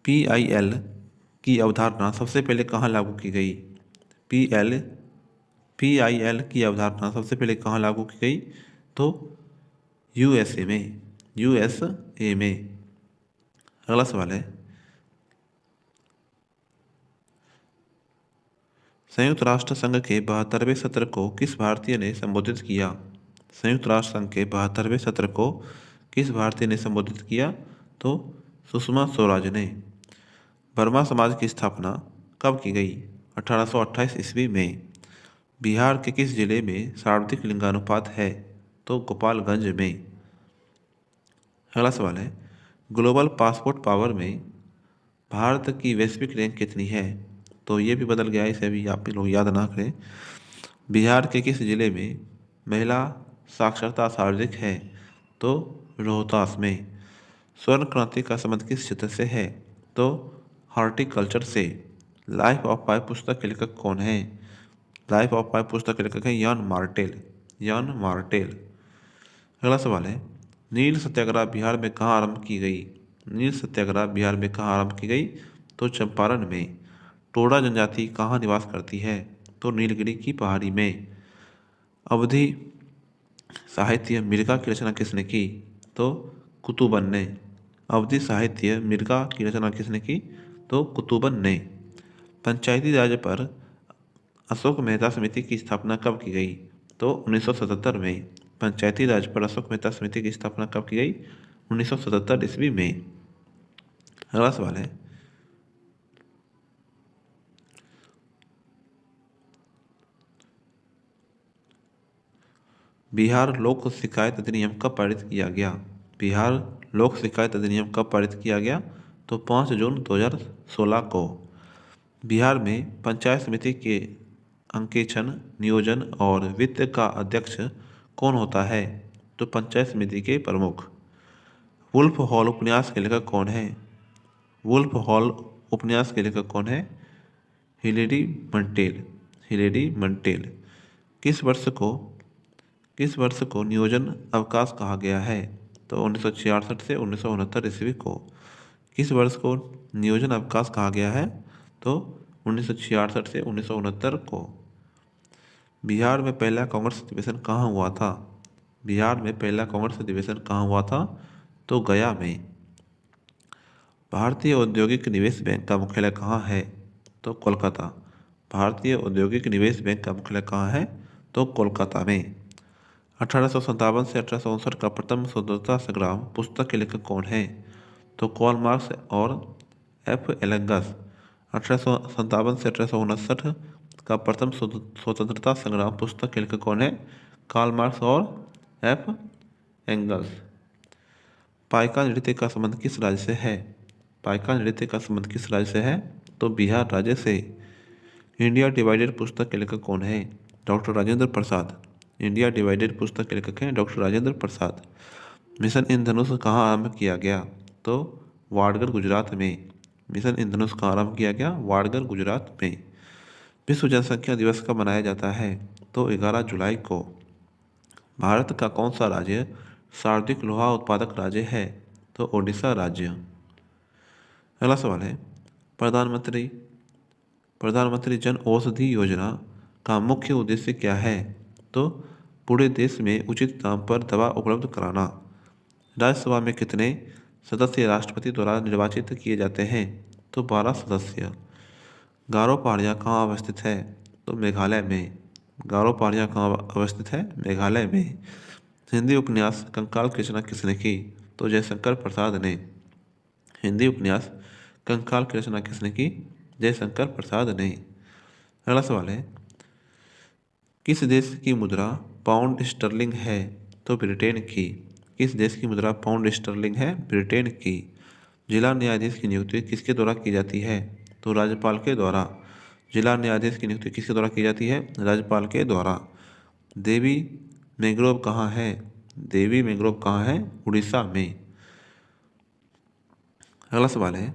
PIL की अवधारणा सबसे पहले कहाँ लागू की गई? PIL की अवधारणा सबसे पहले कहाँ लागू की गई? तो USA में। USA में। अगला सवाल है, संयुक्त राष्ट्र संघ के 72वें सत्र को किस भारतीय ने संबोधित किया? संयुक्त राष्ट्र संघ के 72वें सत्र को किस भारतीय ने संबोधित किया? तो सुषमा स्वराज ने। वर्मा समाज की स्थापना कब की गई? 1828 ईस्वी में। बिहार के किस जिले में सर्वाधिक लिंगानुपात है? तो गोपालगंज में। अगला सवाल है, ग्लोबल पासपोर्ट पावर में भारत की वैश्विक रैंक कितनी है? तो ये भी बदल गया है, इसे भी आप लोग याद ना करें। बिहार के किस जिले में महिला साक्षरता सर्वाधिक है? तो रोहतास में। स्वर्ण क्रांति का संबंध किस क्षेत्र से है? तो हॉर्टिकल्चर से। लाइफ ऑफ पाई पुस्तक के लेखक कौन है? लाइफ ऑफ पाई पुस्तक के लेखक है यान मार्टेल। यान मार्टेल। अगला सवाल है, नील सत्याग्रह बिहार में कहाँ आरंभ की गई? नील सत्याग्रह बिहार में कहाँ आरंभ की गई? तो चंपारण में। टोडा जनजाति कहाँ निवास करती है? तो नीलगिरी की पहाड़ी में। अवधि साहित्य मिर्गा की रचना किसने की? तो कुतुबन ने। अवधि साहित्य मिर्गा की रचना किसने की? तो कुतुबन ने। पंचायती राज पर अशोक मेहता समिति की स्थापना कब की गई? तो 1977 में। पंचायती राज पर अशोक मेहता समिति की स्थापना कब की गई? 1977 ईस्वी में। अगला सवाल है, बिहार लोक शिकायत अधिनियम कब पारित किया गया? बिहार लोक शिकायत अधिनियम कब पारित किया गया? तो 5 जून 2016 को। बिहार में पंचायत समिति के अंकेक्षण, नियोजन और वित्त का अध्यक्ष कौन होता है? तो पंचायत समिति के प्रमुख। वुल्फ हॉल उपन्यास के लेखक कौन है? वुल्फ हॉल उपन्यास के लेखक कौन है? हिलेरी मंटेल। हिलेरी मंटेल। किस वर्ष को किस वर्ष को नियोजन अवकाश कहा गया है? तो 1966 से 1969 ईस्वी को। किस वर्ष को नियोजन अवकाश कहा गया है? तो 1966 से 1969 को। बिहार में पहला कांग्रेस अधिवेशन कहाँ हुआ था? बिहार में पहला कांग्रेस अधिवेशन कहाँ हुआ था? तो गया में। भारतीय औद्योगिक निवेश बैंक का मुख्यालय कहाँ है? तो कोलकाता। भारतीय औद्योगिक निवेश बैंक का मुख्यालय कहाँ है? तो कोलकाता में। 1857 से 1859 का प्रथम स्वतंत्रता संग्राम पुस्तक के लेखक कौन है? तो कार्ल मार्क्स और एफ एलेंगस। 1857 से 1859 का प्रथम स्वतंत्रता संग्राम पुस्तक के लेखक कौन है? कार्ल मार्क्स और एफ एंगल्स। पाइका नृत्य का संबंध किस राज्य से है? पाइका नृत्य का संबंध किस राज्य से है? तो बिहार राज्य से। इंडिया डिवाइडेड पुस्तक के लेखक कौन है? Doctor Rajendra Prasad. India divided पुस्तक के लेखक हैं डॉक्टर राजेंद्र प्रसाद। मिशन इंद्रधनुष कहाँ आरंभ किया गया? तो वाडगर गुजरात में। मिशन इंद्रधनुष कहाँ आरंभ किया गया? वाडगर गुजरात में। विश्व जनसंख्या दिवस कब मनाया जाता है? तो 11 जुलाई को। भारत का कौन सा राज्य सर्वाधिक लोहा उत्पादक राज्य है? तो ओडिशा राज्य। अगला सवाल है, प्रधानमंत्री प्रधानमंत्री जन औषधि योजना का मुख्य उद्देश्य क्या है? तो पूरे देश में उचित दाम पर दवा उपलब्ध कराना। राज्यसभा में कितने सदस्य राष्ट्रपति द्वारा निर्वाचित किए जाते हैं? तो 12 सदस्य। गारो पहाड़ियाँ कहाँ अवस्थित है? तो मेघालय में। गारो पहाड़ियाँ कहाँ अवस्थित है? मेघालय में। हिंदी उपन्यास कंकाल की रचना किसने की? तो जयशंकर प्रसाद ने। हिंदी उपन्यास कंकाल की रचना किसने की? जयशंकर प्रसाद ने। अगला सवाल है, किस देश की मुद्रा पाउंड स्टर्लिंग है? तो ब्रिटेन की। किस देश की मुद्रा पाउंड स्टर्लिंग है? ब्रिटेन की। जिला न्यायाधीश की नियुक्ति किसके द्वारा की जाती है? तो राज्यपाल के द्वारा। जिला न्यायाधीश की नियुक्ति किसके द्वारा की जाती है? राज्यपाल के द्वारा। देवी मैंग्रोव कहाँ है? देवी मैंग्रोव कहाँ है? उड़ीसा में। अगला सवाल है,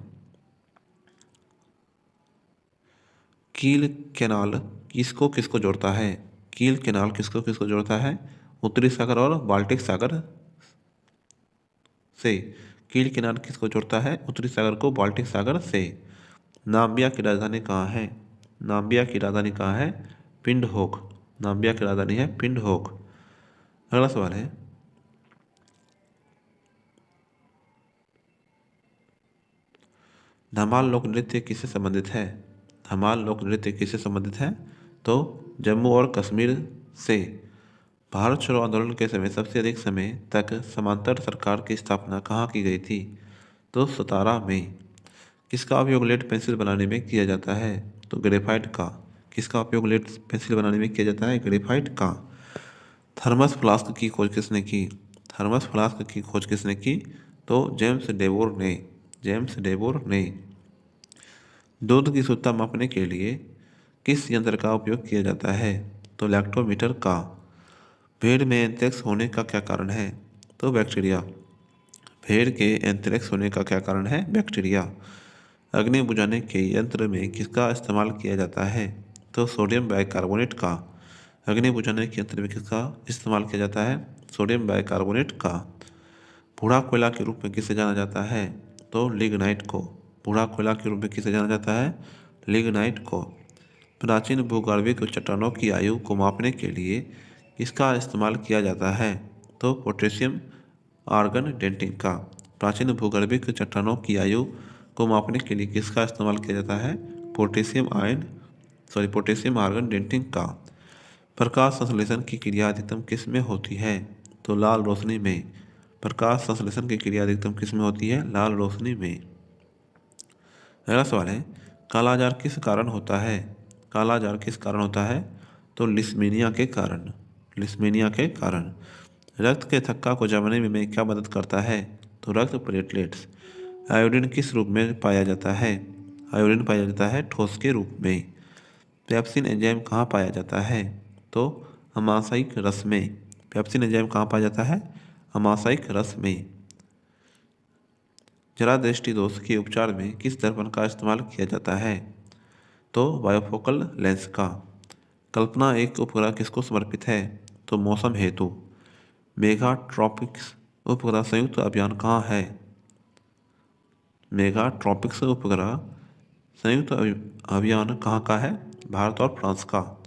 कील कैनाल किसको किसको जोड़ता है? कील कैनाल किसको किसको जोड़ता है? उत्तरी सागर और बाल्टिक सागर से। कील कैनाल किसको जोड़ता है? उत्तरी सागर को बाल्टिक सागर से। नाम्बिया की राजधानी कहाँ है? नाम्बिया की राजधानी कहाँ है? पिंडहोक। नाम्बिया की राजधानी है पिंडहोक। अगला सवाल है, धमाल लोक नृत्य किससे संबंधित है? धमाल लोक नृत्य किससे संबंधित है? तो जम्मू और कश्मीर से। भारत छोड़ो आंदोलन के समय सबसे अधिक समय तक समांतर सरकार की स्थापना कहाँ की गई थी? तो 17 में। किसका उपयोग लेड पेंसिल बनाने में किया जाता है? तो ग्रेफाइट का। किसका उपयोग लेड पेंसिल बनाने में किया जाता है? ग्रेफाइट का। थर्मस फ्लास्क की खोज किसने की? थर्मस फ्लास्क की खोज किसने की? तो जेम्स डेवोर ने। जेम्स डेवोर ने। दूध की शुद्धता मापने के लिए किस यंत्र का उपयोग किया जाता है? तो लैक्टोमीटर का। भेड़ में एंथ्रेक्स होने का क्या कारण है? तो बैक्टीरिया। भेड़ के एंथ्रेक्स होने का क्या कारण है? बैक्टीरिया। अग्नि बुझाने के यंत्र में किसका इस्तेमाल किया जाता है? तो सोडियम बाइकार्बोनेट का। अग्नि बुझाने के यंत्र में किसका इस्तेमाल किया जाता है? सोडियम बाइकार्बोनेट का। बूढ़ा कोयला के रूप में किसे जाना जाता है? तो लिग्नाइट को। बूढ़ा कोयला के रूप में किसे जाना जाता है? लिग्नाइट को। प्राचीन भूगर्भिक चट्टानों की आयु को मापने के लिए किसका इस्तेमाल किया जाता है? तो पोटेशियम आर्गन डेटिंग का। प्राचीन भूगर्भिक चट्टानों की आयु को मापने के लिए किसका इस्तेमाल किया जाता है? पोटेशियम आर्गन डेटिंग का। प्रकाश संश्लेषण की क्रिया अधिकतम किस में होती है? तो लाल रोशनी में। प्रकाश संश्लेषण की क्रिया अधिकतम किस में होती है? लाल रोशनी में। अगला सवाल है, कालाजार किस कारण होता है? कालाजार किस कारण होता है? तो लिस्मीनिया के कारण। लिस्मीनिया के कारण। रक्त के थक्का को जमाने में क्या मदद करता है? तो रक्त प्लेटलेट्स। आयोडीन किस रूप में पाया जाता है? आयोडीन पाया जाता है ठोस के रूप में। पेप्सिन एंजाइम कहाँ पाया जाता है? तो अमाशयिक रस में। पेप्सिन एंजाइम कहाँ पाया जाता है? अमाशयिक रस में। जरा दृष्टि दोष के उपचार में किस दर्पण का इस्तेमाल किया जाता है? तो बायोफोकल लेंस का। कल्पना एक उपग्रह किसको समर्पित है? तो मौसम हेतु। मेगा ट्रॉपिक्स उपग्रह संयुक्त अभियान कहाँ है? मेगा ट्रॉपिक्स उपग्रह संयुक्त अभियान कहाँ का है? भारत और फ्रांस का।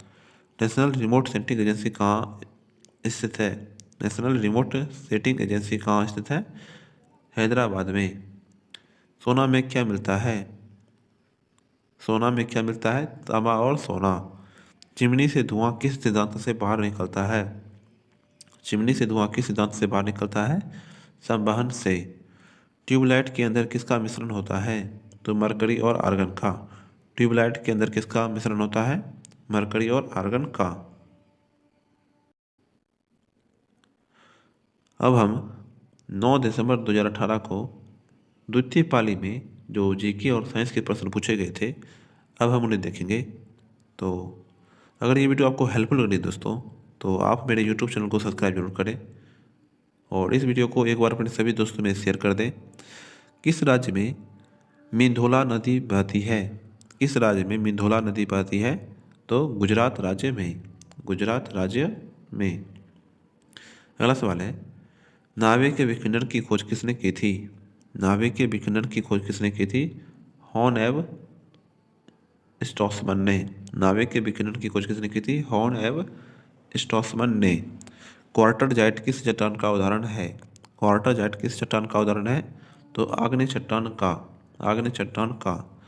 नेशनल रिमोट सेंटिंग एजेंसी कहाँ स्थित है? नेशनल रिमोट सेटिंग एजेंसी कहाँ स्थित है? हैदराबाद में। सोना में क्या मिलता है? सोना में क्या मिलता है? तांबा और सोना। चिमनी से धुआं किस सिद्धांत से बाहर निकलता है? चिमनी से धुआं किस सिद्धांत से बाहर निकलता है? संवहन से। ट्यूबलाइट के अंदर किसका मिश्रण होता है? तो मरकरी और आर्गन का। ट्यूबलाइट के अंदर किसका मिश्रण होता है? मरकरी और आर्गन का। अब हम 9 दिसंबर 2018 को द्वितीय पाली में जो जीके और साइंस के प्रश्न पूछे गए थे, अब हम उन्हें देखेंगे। तो अगर ये वीडियो आपको हेल्पफुल लगी दोस्तों, तो आप मेरे यूट्यूब चैनल को सब्सक्राइब जरूर करें और इस वीडियो को एक बार अपने सभी दोस्तों में शेयर कर दें। किस राज्य में मिंधोला नदी बहती है? किस राज्य में मिंधोला नदी बहती है? तो गुजरात राज्य में। गुजरात राज्य में। अगला सवाल है, नावे के विखंडन की खोज किसने की थी? नावे के विखंडन की खोज किसने की थी? हॉर्न एव स्ट्रॉसमन ने। नावे के विखंडन की खोज किसने की थी? हॉर्न एव स्ट्रॉसमन ने। क्वार्टर जाइट किस चट्टान का उदाहरण है? क्वार्टर जाइट किस चट्टान का उदाहरण है? तो आग्नेय चट्टान का। आग्नेय चट्टान का।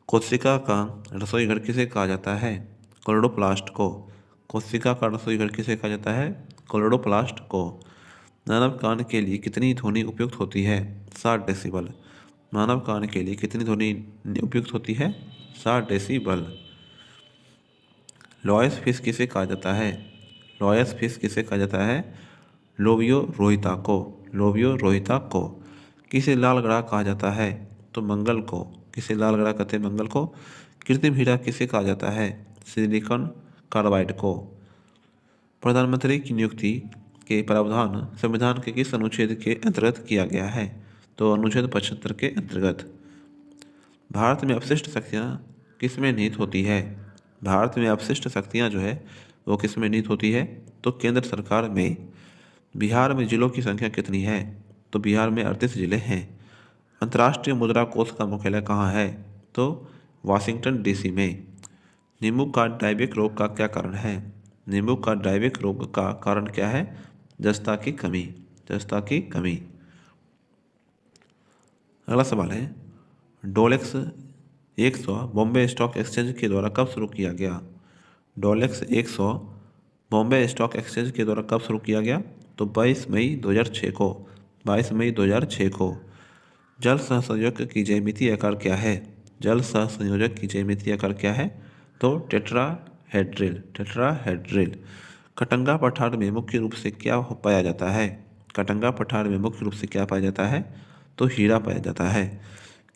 कोशिका का रसोई घर किसे कहा जाता है? क्लोरोप्लास्ट को। कोशिका का रसोई घर किसे कहा जाता है? क्लोरोप्लास्ट को। मानव कान के लिए कितनी ध्वनि उपयुक्त होती है? 60 डेसिबल। मानव कान के लिए कितनी ध्वनि उपयुक्त होती है? 60 डेसिबल। लॉयस फिश किसे कहा जाता है? लॉयस फिश किसे कहा जाता है? लोबियो रोहिता को। लोबियो रोहिता को। किसे लाल ग्रह कहा जाता है? तो मंगल को। किसे लाल ग्रह कहते हैं? मंगल को। कृत्रिम हीरा किसे कहा जाता है? सिलिकॉन कार्बाइड को। प्रधानमंत्री की नियुक्ति के प्रावधान संविधान के किस अनुच्छेद के अंतर्गत किया गया है? तो अनुच्छेद 75 के अंतर्गत। भारत में अपशिष्ट शक्तियाँ किस में निहित होती है? भारत में अपशिष्ट शक्तियाँ जो है वो किस में निहित होती है? तो केंद्र सरकार में। बिहार में जिलों की संख्या कितनी है? तो बिहार में 38 जिले हैं। अंतर्राष्ट्रीय मुद्रा कोष का मुख्यालय कहाँ है? तो वाशिंगटन डीसी में। नींबू का डायबिक रोग का क्या कारण है? नींबू का डायबिक रोग का कारण क्या है? जस्ता की कमी। जस्ता की कमी। अगला सवाल है, डोलेक्स 100 बॉम्बे स्टॉक एक्सचेंज के द्वारा कब शुरू किया गया? डोलेक्स 100 बॉम्बे स्टॉक एक्सचेंज के द्वारा कब शुरू किया गया? तो 22 मई 2006 को। 22 मई 2006 को। जल सहसंयोजक की ज्यामितीय आकार क्या है? जल सहसंयोजक की ज्यामितीय आकार क्या है? तो टेट्राहेड्रल। टेट्राहेड्रल। कटंगा पठार में मुख्य रूप से क्या पाया जाता है? कटंगा पठार में मुख्य रूप से क्या पाया जाता है? तो हीरा पाया जाता है।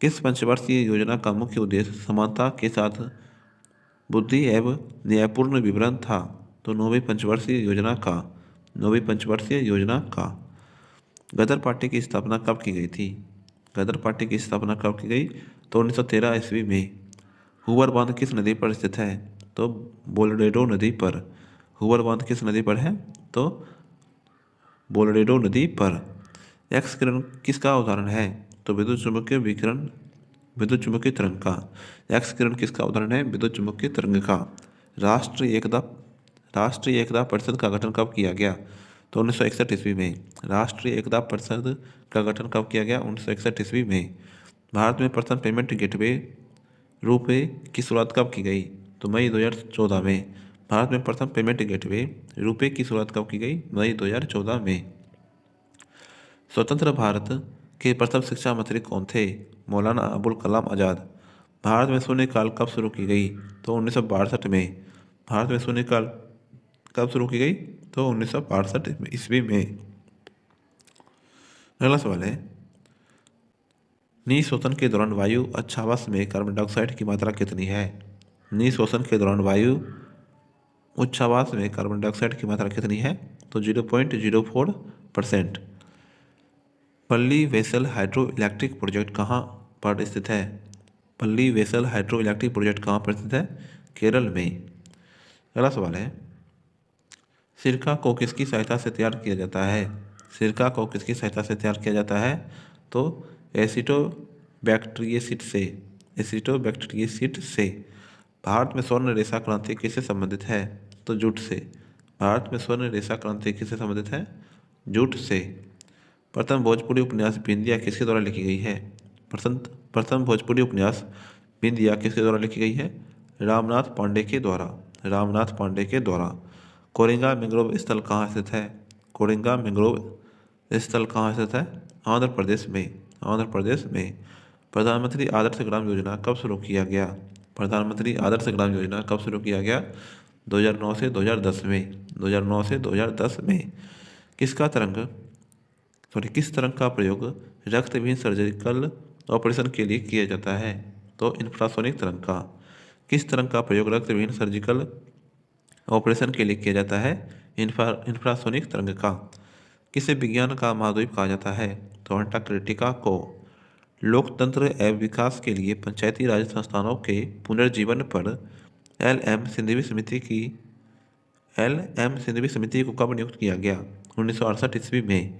किस पंचवर्षीय योजना का मुख्य उद्देश्य समानता के साथ बुद्धि एवं न्यायपूर्ण विवरण था? तो नौवीं पंचवर्षीय योजना का। नौवीं पंचवर्षीय योजना का। गदर पार्टी की स्थापना कब की गई थी? गदर पार्टी की स्थापना कब की गई? तो 1913 ईस्वी में। हुबर बांध किस नदी पर स्थित है? तो बोलरेडो नदी पर। हुबर बांध किस नदी पर है? तो बोलरेडो नदी पर। एक्स किरण किसका उदाहरण है? तो विद्युत चुम्बकीय विकिरण, विद्युत चुम्बकीय तरंग का। एक्स किरण किसका उदाहरण है? विद्युत चुम्बकीय तरंग का। राष्ट्रीय एकता परिषद का गठन कब किया गया? तो 1961 ईस्वी में। राष्ट्रीय एकता परिषद का गठन कब किया गया? 1961 ईस्वी में। भारत में प्रथम पेमेंट गेटवे रुपए की शुरुआत कब की गई? तो मई 2014 में। भारत में प्रथम पेमेंट गेटवे रुपए की शुरुआत कब की गई? मई 2014 में। स्वतंत्र भारत के प्रथम शिक्षा मंत्री कौन थे? मौलाना अबुल कलाम आज़ाद। भारत में शून्यकाल कब शुरू की गई? तो 1962 में। भारत में शून्यकाल कब शुरू की गई? तो 1962 ईस्वी में। अगला सवाल है, निःश्वसन के दौरान वायु अच्छावास में कार्बन डाइऑक्साइड की मात्रा कितनी है? निःश्वसन के दौरान वायु उच्छ्वास में कार्बन डाइऑक्साइड की मात्रा कितनी है? तो 0.04%। पल्ली वेसल हाइड्रो इलेक्ट्रिक प्रोजेक्ट कहाँ पर स्थित है? पल्ली वेसल हाइड्रो इलेक्ट्रिक प्रोजेक्ट कहाँ पर स्थित है? केरल में। अगला सवाल है, सिरका को किसकी सहायता से तैयार किया जाता है? सिरका को किसकी सहायता से तैयार किया जाता है? तो एसिटोबैक्टीरियसिस से। एसिटोबैक्टीरियसिस से। भारत में स्वर्ण रेशा क्रांति किससे संबंधित है? तो जूट से। भारत में स्वर्ण रेशा क्रांति किससे संबंधित है? जूट से। प्रथम भोजपुरी उपन्यास बिंदिया किसके द्वारा लिखी गई है? प्रथम भोजपुरी उपन्यास बिंदिया किसके द्वारा लिखी गई है? रामनाथ पांडे के द्वारा। रामनाथ पांडे के द्वारा। कोरिंगा मैंग्रोव स्थल कहाँ स्थित है? कोरिंगा मैंग्रोव स्थल कहाँ स्थित है? आंध्र प्रदेश में। आंध्र प्रदेश में। प्रधानमंत्री आदर्श ग्राम योजना कब शुरू किया गया? प्रधानमंत्री आदर्श ग्राम योजना कब शुरू किया गया? 2009 से 2010 में। 2009 से 2010 में। किसका तरंग किस तरंग का प्रयोग रक्तहीन सर्जिकल ऑपरेशन के लिए किया जाता है? तो इंफ्रासोनिक तरंग का। किस तरंग का प्रयोग रक्तहीन सर्जिकल ऑपरेशन के लिए किया जाता है? इंफ्रासोनिक तरंग का। किसे विज्ञान का महाद्वीप कहा जाता है? तो अंटार्कटिका को। लोकतंत्र एवं विकास के लिए पंचायती राज संस्थानों के पुनर्जीवन पर एल.एम. सिंघवी समिति को कब नियुक्त किया गया? 1968 ईस्वी में।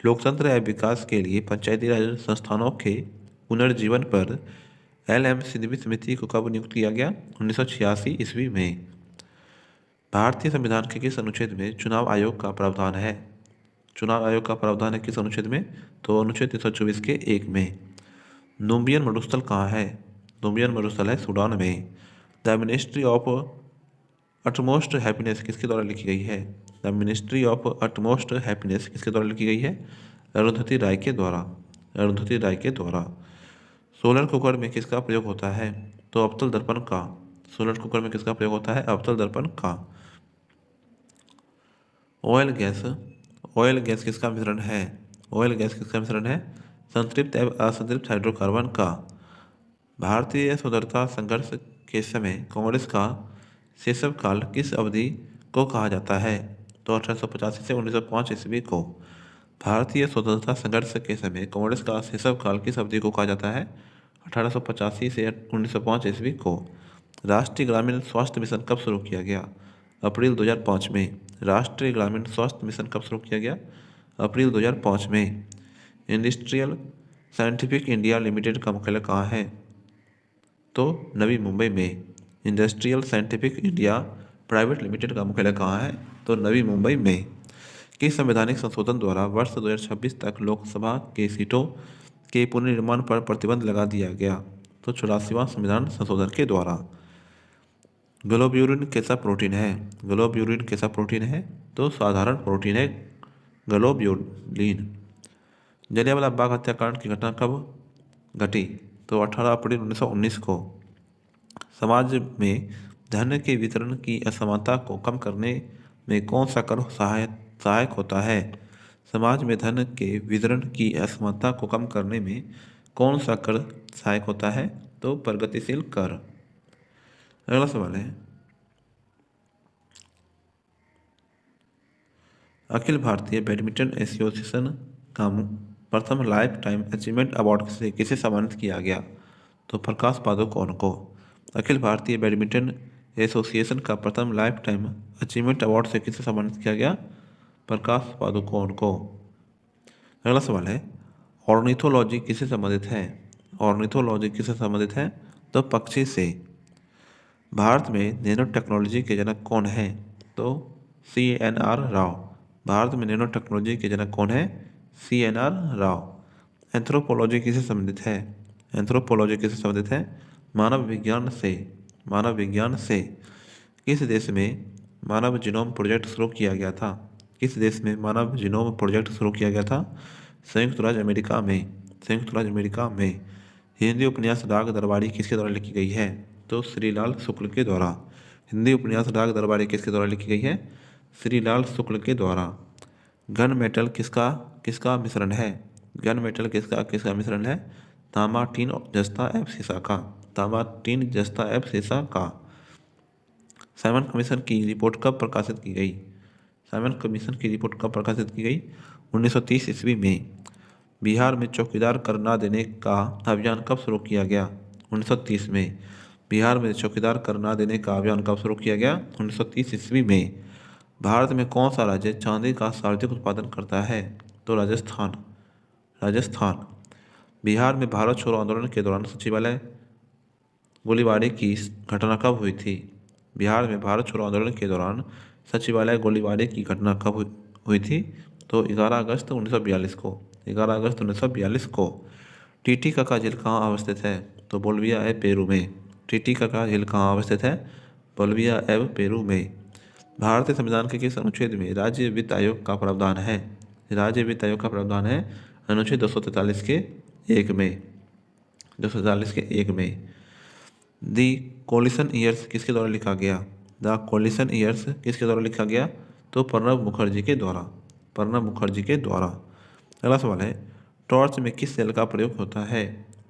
लोकतंत्र एवं विकास के लिए पंचायती राज संस्थानों के पुनर्जीवन पर एल.एम. सिंघवी समिति को कब नियुक्त किया गया? 1986 ईस्वी में। भारतीय संविधान के किस अनुच्छेद में चुनाव आयोग का प्रावधान है? चुनाव आयोग का प्रावधान है किस अनुच्छेद में? तो अनुच्छेद 324 के 1 में। नुबियन मरुस्थल कहाँ है? नुबियन मरुस्थल है सूडान में। The ministry of utmost happiness किसके द्वारा लिखी गई है? The ministry of utmost happiness किसके द्वारा लिखी गई है? अरुंधति राय के द्वारा। अरुंधति राय के द्वारा। सोलर कुकर में किसका प्रयोग होता है? तो अवतल दर्पण का। सोलर कुकर में किसका प्रयोग होता है? अवतल दर्पण का। ऑयल गैस किसका मिश्रण है? ऑयल गैस किसका मिश्रण है? संतृप्त एवं असंतृप्त हाइड्रोकार्बन का। भारतीय स्वतंत्रता संघर्ष के समय कांग्रेस का शैशवकाल किस अवधि को कहा जाता है? तो 1885 से 1905 ईस्वी को। भारतीय स्वतंत्रता संघर्ष के समय कांग्रेस का शैशवकाल किस अवधि को कहा जाता है? 1885 से 1905 ईस्वी को। राष्ट्रीय ग्रामीण स्वास्थ्य मिशन कब शुरू किया गया? अप्रैल 2005 में। राष्ट्रीय ग्रामीण स्वास्थ्य मिशन कब शुरू किया गया? अप्रैल 2005 में। इंडस्ट्रियल साइंटिफिक इंडिया लिमिटेड का मुख्यालय कहाँ है? तो नवी मुंबई में। Industrial scientific India private limited का मुख्यालय कहाँ है? तो नवी मुंबई में। किस संवैधानिक संशोधन द्वारा वर्ष 2026 तक लोकसभा के सीटों के पुनर्निर्माण पर प्रतिबंध लगा दिया गया? तो 84वां संविधान संशोधन के द्वारा। ग्लोब्यूलिन कैसा प्रोटीन है? ग्लोब्यूलिन कैसा प्रोटीन है? तो साधारण प्रोटीन है ग्लोब्यूलिन। जलियांवाला बाग हत्याकांड की घटना कब घटी? तो 18 अप्रैल 1919 को। समाज में धन के वितरण की असमानता को कम करने में कौन सा कर सहायक होता है? समाज में धन के वितरण की असमानता को कम करने में कौन सा कर सहायक होता है? तो प्रगतिशील कर। अगला सवाल है, अखिल भारतीय बैडमिंटन एसोसिएशन का प्रथम लाइफ टाइम अचीवमेंट अवार्ड से किसे सम्मानित किया गया? तो प्रकाश पादुकोण को। अखिल भारतीय बैडमिंटन एसोसिएशन का प्रथम लाइफ टाइम अचीवमेंट अवार्ड से किसे सम्मानित किया गया? प्रकाश पादुकोण को। अगला सवाल है, ऑर्निथोलॉजी किससे संबंधित है? ऑर्निथोलॉजी किससे संबंधित है? तो पक्षी से। भारत में नैनो टेक्नोलॉजी के जनक कौन है? तो CNR राव। भारत में नैनो टेक्नोलॉजी के जनक कौन है? CNR राव। एंथ्रोपोलॉजी किससे संबंधित है? एंथ्रोपोलॉजी किससे संबंधित है? मानव विज्ञान से। मानव विज्ञान से। किस देश में मानव जीनोम प्रोजेक्ट शुरू किया गया था? किस देश में मानव जीनोम प्रोजेक्ट शुरू किया गया था? संयुक्त राज्य अमेरिका में। संयुक्त राज्य अमेरिका में। हिंदी उपन्यास डाक दरबारी किसके द्वारा लिखी गई है? तो श्रीलाल शुक्ल के द्वारा। हिंदी उपन्यास डाक दरबारी किसके द्वारा लिखी गई है? श्रीलाल शुक्ल के द्वारा। गन मेटल किसका किसका मिश्रण है? गन मेटल किसका किसका मिश्रण है? तांबा टीन जस्ता एवं सीसा का। तांबा टीन जस्ता एवं सीसा का। साइमन कमीशन की रिपोर्ट कब प्रकाशित की गई? साइमन कमीशन की रिपोर्ट कब प्रकाशित की गई? 1930 ईस्वी में। बिहार में चौकीदार कर ना देने का अभियान कब शुरू किया गया? 1930 में। बिहार में चौकीदार कर ना देने का अभियान कब शुरू किया गया? 1930 ईस्वी में। भारत में कौन सा राज्य चांदी का सर्वाधिक उत्पादन करता है? तो राजस्थान। राजस्थान। बिहार में भारत छोड़ो आंदोलन के दौरान सचिवालय गोलीबारी की घटना कब हुई थी? बिहार में भारत छोड़ो आंदोलन के दौरान सचिवालय गोलीबारी की घटना कब हुई थी? तो 11 अगस्त 1942 को। 11 अगस्त 1942 को। टीटीकाका झील कहाँ अवस्थित है? तो बोल्विया एवं पेरू में। टीटीकाका झील कहाँ अवस्थित है? बोल्विया एवं पेरू में। भारतीय संविधान के किस अनुच्छेद में राज्य वित्त आयोग का प्रावधान है? राज्य वित्त आयोग का प्रावधान है अनुच्छेद 243 के 1 में। 243 के 1 में। दी कोलिशन ईयर्स किसके द्वारा लिखा गया? द कोलिशन ईयर्स किसके द्वारा लिखा गया? तो प्रणब मुखर्जी के द्वारा। प्रणब मुखर्जी के द्वारा। अगला सवाल है, टॉर्च में किस सेल का प्रयोग होता है?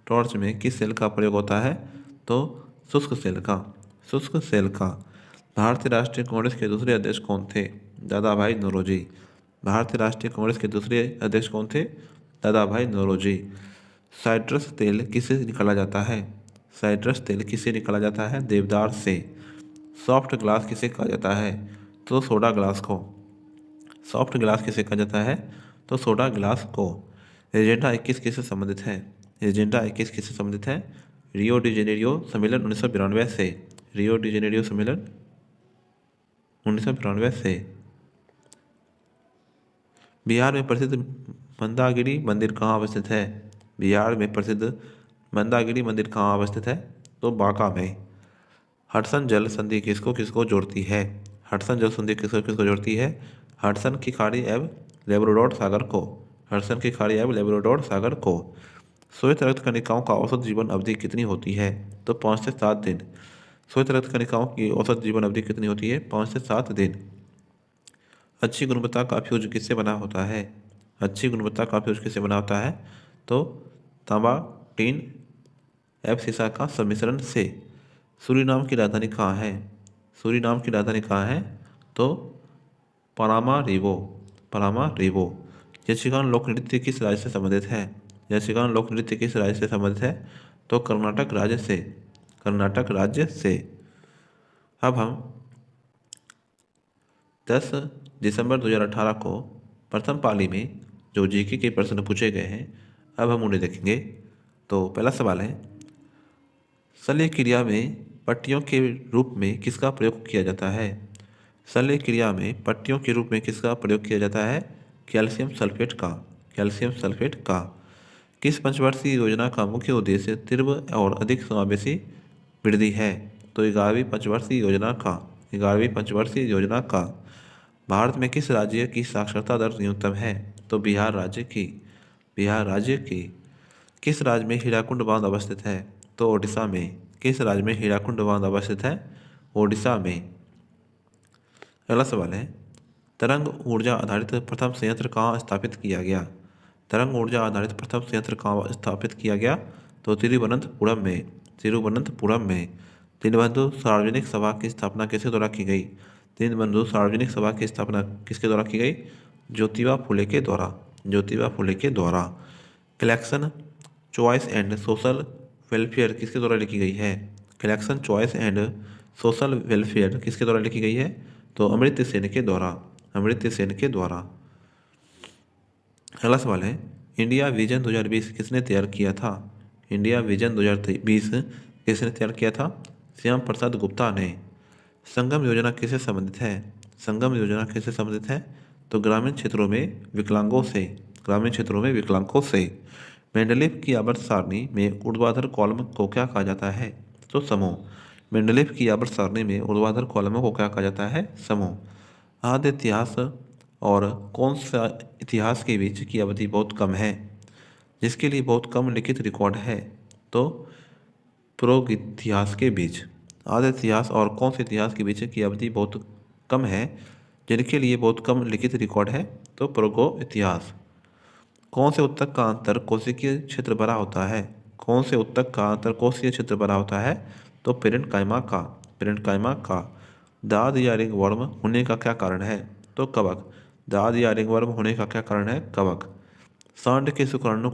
टॉर्च में किस सेल का प्रयोग होता है? तो शुष्क सेल का। शुष्क सेल का। भारतीय राष्ट्रीय कांग्रेस के दूसरे अध्यक्ष कौन थे? दादा भाई नौरोजी। भारतीय राष्ट्रीय कांग्रेस के दूसरे अध्यक्ष कौन थे? दादा भाई नौरोजी। साइट्रस तेल किससे निकाला जाता है? साइट्रस तेल किससे निकाला जाता है? देवदार से। सॉफ्ट ग्लास किसे कहा जाता है? तो सोडा ग्लास को। सॉफ्ट ग्लास किसे कहा जाता है? तो सोडा ग्लास को। एजेंडा 21 किससे संबंधित है? एजेंडा 21 किससे संबंधित है? रियो डी जेनेरियो सम्मेलन 1992 से। रियो डी जेनेरियो सम्मेलन 1992 से। बिहार में प्रसिद्ध मंदागिरी मंदिर कहाँ अवस्थित है? बिहार में प्रसिद्ध मंदागिरी मंदिर कहाँ अवस्थित है? तो बांका में। हडसन जल संधि किसको किसको जोड़ती है? हडसन जल संधि किसको किसको जोड़ती है? हडसन की खाड़ी एवं लेब्राडोर सागर को। हडसन की खाड़ी एवं लेब्राडोर सागर को। श्वेत रक्त कणिकाओं का औसत जीवन अवधि कितनी होती है? तो 5 से 7 दिन। श्वेत रक्त कणिकाओं की औसत जीवन अवधि कितनी होती है? 5 से 7 दिन। अच्छी गुणवत्ता का फ्यूज किससे बना होता है? अच्छी गुणवत्ता का फ्यूज किससे बना होता है? तो तांबा टीन एवं सीसा का सम्मिश्रण से। सूरीनाम की राजधानी कहाँ है? सूरीनाम की राजधानी कहाँ है? तो परामारीबो। परामारीबो। यक्षगान लोक नृत्य किस राज्य से संबंधित है? यक्षगान लोक नृत्य किस राज्य से संबंधित है? तो कर्नाटक राज्य से। कर्नाटक राज्य से। अब हम 10 दिसंबर 2018 को प्रथम पाली में जो जीके के प्रश्न पूछे गए हैं, अब हम उन्हें देखेंगे। तो पहला सवाल है, शल्य क्रिया में पट्टियों के रूप में किसका प्रयोग किया जाता है? शल्य क्रिया में पट्टियों के रूप में किसका प्रयोग किया जाता है? कैल्शियम सल्फेट का। कैल्शियम सल्फेट का। किस पंचवर्षीय योजना का मुख्य उद्देश्य तीव्र और अधिक समावेशी वृद्धि है? तो 11वीं पंचवर्षीय योजना का भारत में किस राज्य की साक्षरता दर न्यूनतम है? तो बिहार राज्य की। किस राज्य में हीराकुंड बांध अवस्थित है? तो ओडिशा में। किस राज्य में हीराकुंड बांध अवस्थित है? ओडिशा में। अगला सवाल है, तरंग ऊर्जा आधारित प्रथम संयंत्र कहाँ स्थापित किया गया? तरंग ऊर्जा आधारित प्रथम संयंत्र कहाँ स्थापित किया गया? तो तिरुवनंतपुरम में। दीनबंधु सार्वजनिक सभा की स्थापना किसके द्वारा की गई? दीनबंधु सार्वजनिक सभा की स्थापना किसके द्वारा की गई? ज्योतिबा फुले के द्वारा। Collection choice and social welfare किसके द्वारा लिखी गई है? Collection choice and social welfare किसके द्वारा लिखी गई है? तो अमर्त्य सेन के द्वारा। अगला सवाल है, इंडिया विजन 2020 किसने तैयार किया था? इंडिया विजन 2020 किसने तैयार किया था? श्याम प्रसाद गुप्ता ने। संगम योजना किससे संबंधित है? तो ग्रामीण क्षेत्रों में विकलांगों से। मेंडलीव की आवर्त सारणी में ऊर्ध्वाधर कॉलम को क्या कहा जाता है? तो समूह। मेंडलीव की आवर्त सारणी में ऊर्ध्वाधर कॉलम को क्या कहा जाता है? समूह। आद्य इतिहास और कौन सा इतिहास के बीच की अवधि बहुत कम है, जिसके लिए बहुत कम लिखित रिकॉर्ड है? तो प्रागैतिहास के बीच। आद्य इतिहास और कौन से इतिहास के बीच की अवधि बहुत कम है, जिनके लिए बहुत कम लिखित रिकॉर्ड है? तो प्रागैतिहास। कौन से उत्तक का अंतर कोशिकीय क्षेत्र बड़ा होता है? तो पेरेंकाइमा का। दाद या रिंगवर्म होने का क्या कारण है? तो कवक। दाद या रिंगवर्म होने का क्या कारण है? कवक। सांड के शुक्राणु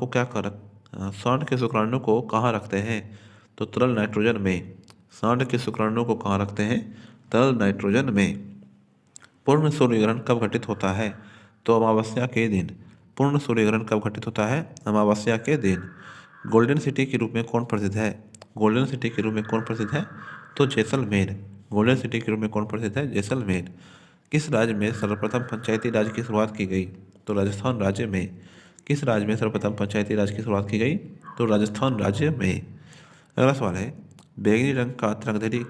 को कहाँ रखते हैं? तो तरल नाइट्रोजन में। सांड के शुक्राणु को कहाँ रखते हैं? तरल नाइट्रोजन में। पूर्ण सूर्यग्रहण कब घटित होता है? तो अमावस्या के दिन। पूर्ण सूर्यग्रहण कब घटित होता है? अमावस्या के दिन। गोल्डन सिटी के रूप में कौन प्रसिद्ध है? तो जैसलमेर। किस राज्य में सर्वप्रथम पंचायती राज की शुरुआत की गई? तो राजस्थान राज्य में। किस राज्य में सर्वप्रथम पंचायती राज की शुरुआत की गई? तो राजस्थान राज्य में। अगला सवाल है, बैंगनी रंग का तरंगदैर्घ्य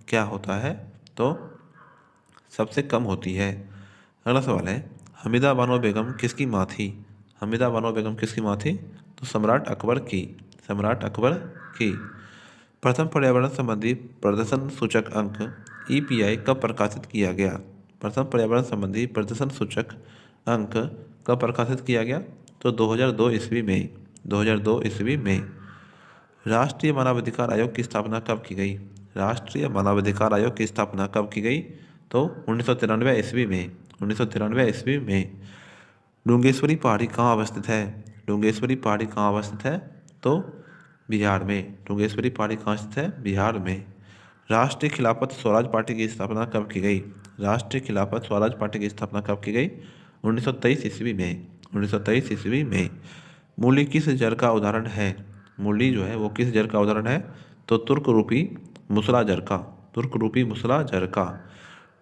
क्या होता है? तो सबसे कम होती है। अगला सवाल है, हमीदा बानो बेगम किसकी माँ थी? तो सम्राट अकबर की। प्रथम पर्यावरण संबंधी प्रदर्शन सूचक अंक EPI कब प्रकाशित किया गया? तो 2002 ईस्वी में। राष्ट्रीय मानवाधिकार आयोग की स्थापना कब की गई? तो 1993 ईस्वी में। डुंगेश्वरी पहाड़ी कहाँ अवस्थित है? तो बिहार में। राष्ट्रीय खिलाफत स्वराज पार्टी की स्थापना कब की गई? 1923 ईस्वी में। मूली किस जड़ का उदाहरण है? तो तुर्क रूपी मुसला जर का।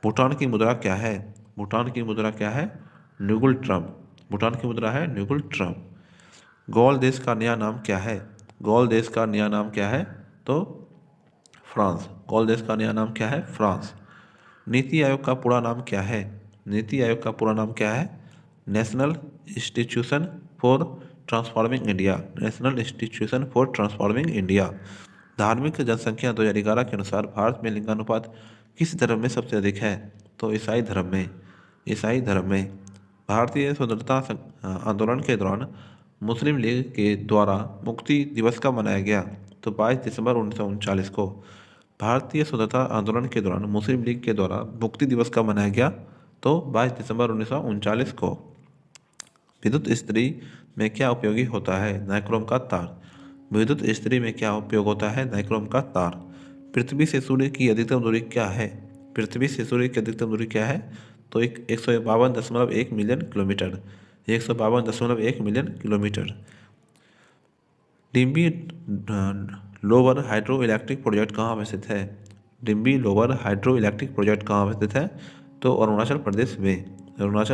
भूटान की मुद्रा क्या है? न्यूगुल ट्रम। गौल देश का नया नाम क्या है? तो फ्रांस। नीति आयोग का पूरा नाम क्या है? National institution for transforming India. धार्मिक जनसंख्या 2011 के अनुसार भारत में लिंगानुपात किस धर्म में सबसे अधिक है? तो ईसाई धर्म में। भारतीय स्वतंत्रता आंदोलन के दौरान मुस्लिम लीग के द्वारा मुक्ति दिवस कब मनाया गया? तो 22 दिसंबर 1939 को। भारतीय स्वतंत्रता आंदोलन के दौरान मुस्लिम लीग के द्वारा मुक्ति दिवस कब मनाया गया? तो 22 दिसंबर 1939 को। विद्युत इस्त्री में क्या उपयोगी होता है? नाइक्रोम का तार। पृथ्वी से सूर्य की अधिकतम दूरी क्या है? तो 152.1 मिलियन किलोमीटर। डिम्बी लोअर हाइड्रो इलेक्ट्रिक प्रोजेक्ट कहाँ अवस्थित है? तो अरुणाचल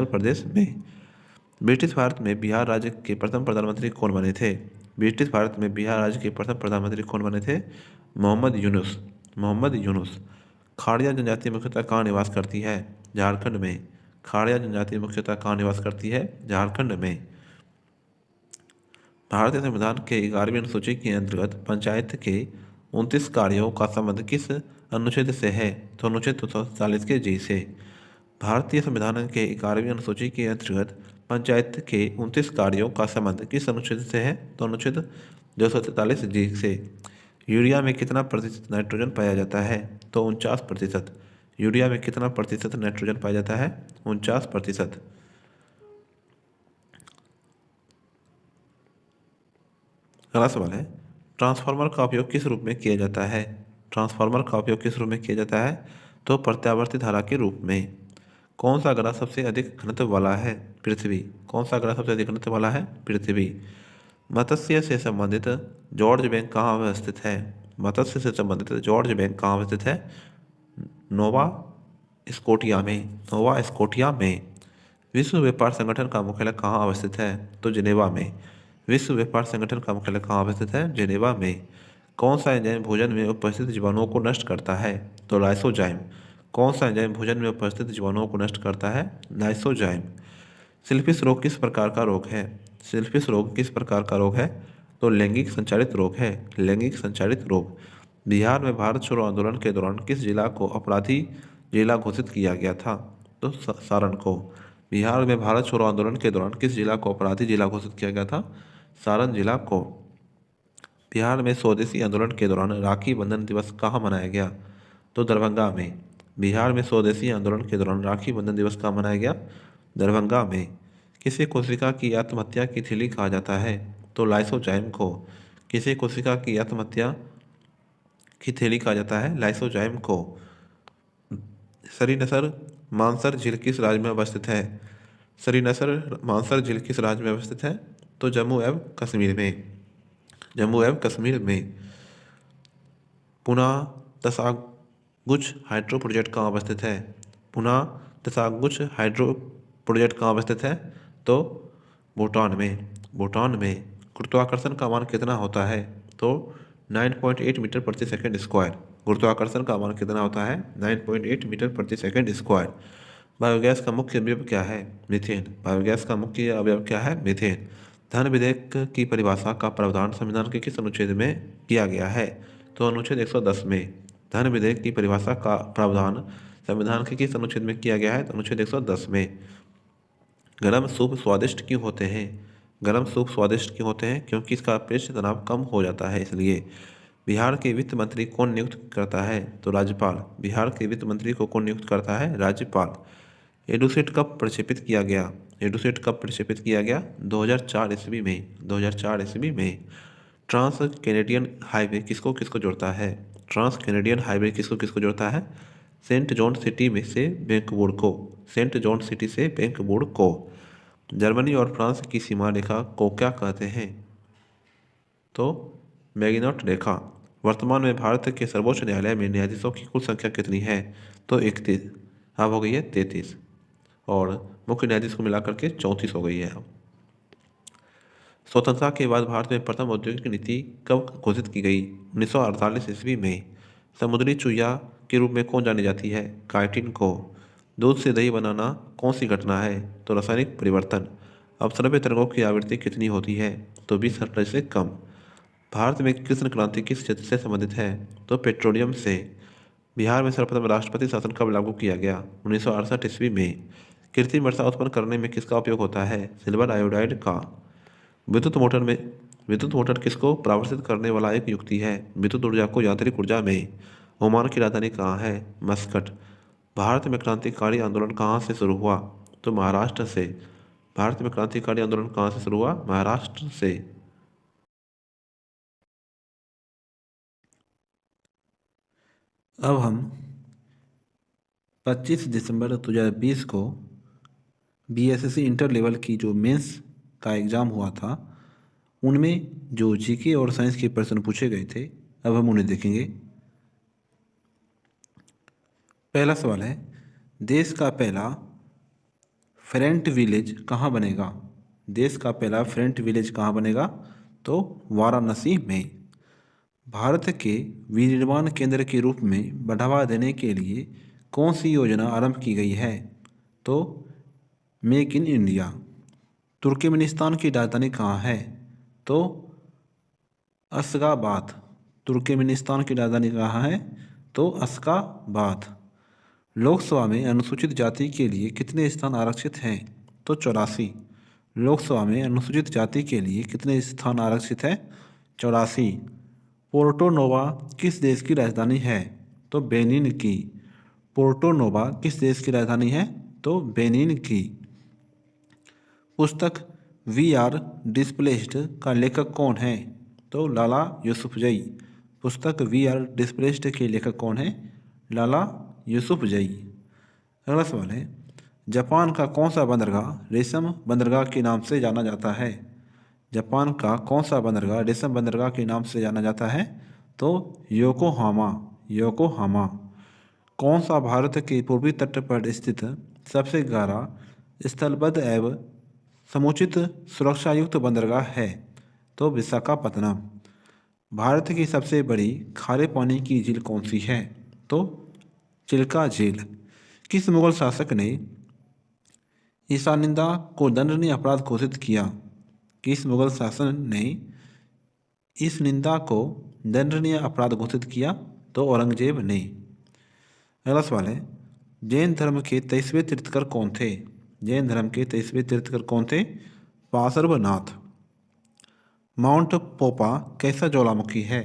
प्रदेश में। ब्रिटिश भारत में बिहार राज्य के प्रथम प्रधानमंत्री कौन बने थे? ब्रिटिश भारत में बिहार राज्य के प्रथम प्रधानमंत्री कौन बने थे? मोहम्मद यूनुस। मोहम्मद यूनुस। खाड़िया जनजाति मुख्यतः कहाँ निवास करती है? झारखंड में। खाड़िया जनजाति मुख्यतः कहाँ निवास करती है? झारखंड में। भारतीय संविधान के 11वीं अनुसूची के अंतर्गत पंचायत के 29 कार्यों का संबंध किस अनुच्छेद से है? तो अनुच्छेद 247 के जी से। भारतीय संविधान के 11वीं अनुसूची के अंतर्गत पंचायत के 29 कार्यों का संबंध किस अनुच्छेद से है? तो अनुच्छेद 243 जी से। यूरिया में कितना प्रतिशत नाइट्रोजन पाया जाता है? तो 49%। यूरिया में कितना प्रतिशत नाइट्रोजन पाया जाता है? 49%। अगला सवाल है, ट्रांसफार्मर का उपयोग किस रूप में किया जाता है? ट्रांसफार्मर का उपयोग किस रूप में किया जाता है? तो प्रत्यावर्ती धारा के रूप में। कौन सा ग्रह सबसे अधिक घनत्व वाला है? पृथ्वी। कौन सा ग्रह सबसे अधिक घनत्व वाला है? पृथ्वी। मत्स्य से संबंधित जॉर्ज बैंक कहाँ अवस्थित है? मत्स्य से संबंधित जॉर्ज बैंक कहाँ अवस्थित है? नोवा स्कोटिया में। नोवा स्कोटिया में। विश्व व्यापार संगठन का मुख्यालय कहाँ अवस्थित है? तो जिनेवा में। विश्व व्यापार संगठन का मुख्यालय कहाँ अवस्थित है? जिनेवा में। कौन सा एंजाइम भोजन में उपस्थित जीवाणुओं को नष्ट करता है? तो लाइसोजाइम। कौन सा एंजाइम भोजन में उपस्थित जीवाणुओं को नष्ट करता है? लाइसोजाइम। सिल्फिश रोग किस प्रकार का रोग है? सिल्फिश रोग किस प्रकार का रोग है? तो लैंगिक संचारित रोग है। लैंगिक संचारित रोग। बिहार में भारत छोड़ो आंदोलन के दौरान किस जिला को अपराधी जिला घोषित किया गया था? तो सारण को। बिहार में भारत छोड़ो आंदोलन के दौरान किस जिला को अपराधी जिला घोषित किया गया था? सारण जिला को। बिहार में स्वदेशी आंदोलन के दौरान राखी बंधन दिवस कहाँ मनाया गया? तो दरभंगा में। बिहार में स्वदेशी आंदोलन के दौरान राखी बंधन दिवस कहाँ मनाया गया? दरभंगा में। किसी कोशिका की आत्महत्या की थिली कहा जाता है? तो लाइसोजाइम को। किसी कोशिका की आत्महत्या की थैली कहा जाता है? लाइसोजाइम को। सरीनसर मानसर झील किस राज्य में अवस्थित है? सरीनसर मानसर झील किस राज्य में अवस्थित है? तो जम्मू एवं कश्मीर में। जम्मू एवं कश्मीर में। पुना तसागुच हाइड्रो प्रोजेक्ट कहाँ अवस्थित है? पुना तसागुच हाइड्रो प्रोजेक्ट कहाँ अवस्थित है? तो भूटान में। भूटान में। गुरुत्वाकर्षण का मान कितना होता है? तो 9.8 मीटर प्रति सेकंड स्क्वायर। गुरुत्वाकर्षण का मान कितना होता है? 9.8 मीटर प्रति सेकंड स्क्वायर। बायोगैस का मुख्य अवयव क्या है? मीथेन। बायोगैस का मुख्य अवयव क्या है? मीथेन। धन विधेयक की परिभाषा का प्रावधान संविधान के किस अनुच्छेद में किया गया है? तो अनुच्छेद 110 में। धन विधेयक की परिभाषा का प्रावधान संविधान के किस अनुच्छेद में किया गया है? तो अनुच्छेद 110 में। गरम सूप स्वादिष्ट क्यों होते हैं? गरम सूप स्वादिष्ट क्यों होते हैं? क्योंकि इसका पृष्ठ तनाव कम हो जाता है, इसलिए। बिहार के वित्त मंत्री कौन नियुक्त करता है? तो राज्यपाल। बिहार के वित्त मंत्री को कौन नियुक्त करता है? राज्यपाल। एडुसेट कब प्रक्षेपित किया गया? एडुसेट कब प्रक्षेपित किया गया? 2004 ईस्वी में। 2004 ईस्वी में। ट्रांस कैनेडियन हाईवे किसको किसको जोड़ता है? ट्रांस कैनेडियन हाईवे किसको किसको जोड़ता है? सेंट जॉन सिटी में से बैंकबोर्ड को। सेंट जॉन सिटी से बैंकबोर्ड को। जर्मनी और फ्रांस की सीमा रेखा को क्या कहते हैं? तो मैगिनॉट रेखा। वर्तमान में भारत के सर्वोच्च न्यायालय में न्यायाधीशों की कुल संख्या कितनी है? तो 31। अब हो गई है 33। और मुख्य न्यायाधीश को मिलाकर के 34 हो गई है अब। स्वतंत्रता के बाद भारत में प्रथम औद्योगिक नीति कब घोषित की गई? 1948 ईस्वी में। समुद्री चूया के रूप में कौन जानी जाती है? काइटिन को। दूध से दही बनाना कौन सी घटना है? तो रासायनिक परिवर्तन। अपसर्प्य तरंगों की आवृत्ति कितनी होती है? तो 20 हर्ट्ज से कम। भारत में कृष्ण क्रांति किस क्षेत्र से संबंधित है? तो पेट्रोलियम से। बिहार में सर्वप्रथम राष्ट्रपति शासन कब लागू किया गया? 1968 ईस्वी में। कृत्रिम वर्षा उत्पन्न करने में किसका उपयोग होता है? सिल्वर आयोडाइड का। विद्युत मोटर में विद्युत मोटर किसको परावर्तित करने वाला एक युक्ति है? विद्युत ऊर्जा को यांत्रिक ऊर्जा में। ओमान की राजधानी कहाँ है? मस्कट। भारत में क्रांतिकारी आंदोलन कहाँ से शुरू हुआ? तो महाराष्ट्र से। भारत में क्रांतिकारी आंदोलन कहाँ से शुरू हुआ? महाराष्ट्र से। अब हम 25 दिसंबर 2020 को बीएसएससी इंटर लेवल की जो मेंस का एग्ज़ाम हुआ था, उनमें जो जीके और साइंस के प्रश्न पूछे गए थे, अब हम उन्हें देखेंगे। पहला सवाल है, देश का पहला फ्रेंट विलेज कहाँ बनेगा? देश का पहला फ्रंट विलेज कहाँ बनेगा? तो वाराणसी में। भारत के विनिर्माण केंद्र के रूप में बढ़ावा देने के लिए कौन सी योजना आरंभ की गई है? तो मेक इन इंडिया। तुर्कमेनिस्तान की राजधानी कहाँ है? तो अशगाबाद। तुर्कमेनिस्तान की राजधानी कहाँ है? तो अशगाबाद। लोकसभा में अनुसूचित जाति के लिए कितने स्थान आरक्षित हैं? तो 84। लोकसभा में अनुसूचित जाति के लिए कितने स्थान आरक्षित हैं? 84। पोर्टो नोवा किस देश की राजधानी है? तो बेनिन की। पोर्टो नोवा किस देश की राजधानी है? तो बेनिन की। पुस्तक वी आर डिस्प्लेस्ड का लेखक कौन है? तो लाला यूसुफजई। पुस्तक वी आर डिस्प्लेस्ड के लेखक कौन है? लाला यूसुफजई। अगला सवाल है, जापान का कौन सा बंदरगाह रेशम बंदरगाह के नाम से जाना जाता है? जापान का कौन सा बंदरगाह रेशम बंदरगाह के नाम से जाना जाता है? तो योकोहामा। योकोहामा। कौन सा भारत के पूर्वी तट पर स्थित सबसे गहरा स्थलबद्ध एवं समुचित सुरक्षा युक्त बंदरगाह है? तो विशाखापत्तनम। भारत की सबसे बड़ी खारे पानी की झील कौन सी है? तो चिल्का झील। किस मुगल शासक ने ईशानिंदा को दंडनीय अपराध घोषित किया? किस मुगल शासन ने इस निंदा को दंडनीय अपराध घोषित किया? तो औरंगजेब ने। अगला सवाल है, जैन धर्म के 23वें तीर्थकर कौन थे? जैन धर्म के 23वें तीर्थकर कौन थे? पार्श्वनाथ। माउंट पोपा कैसा ज्वालामुखी है?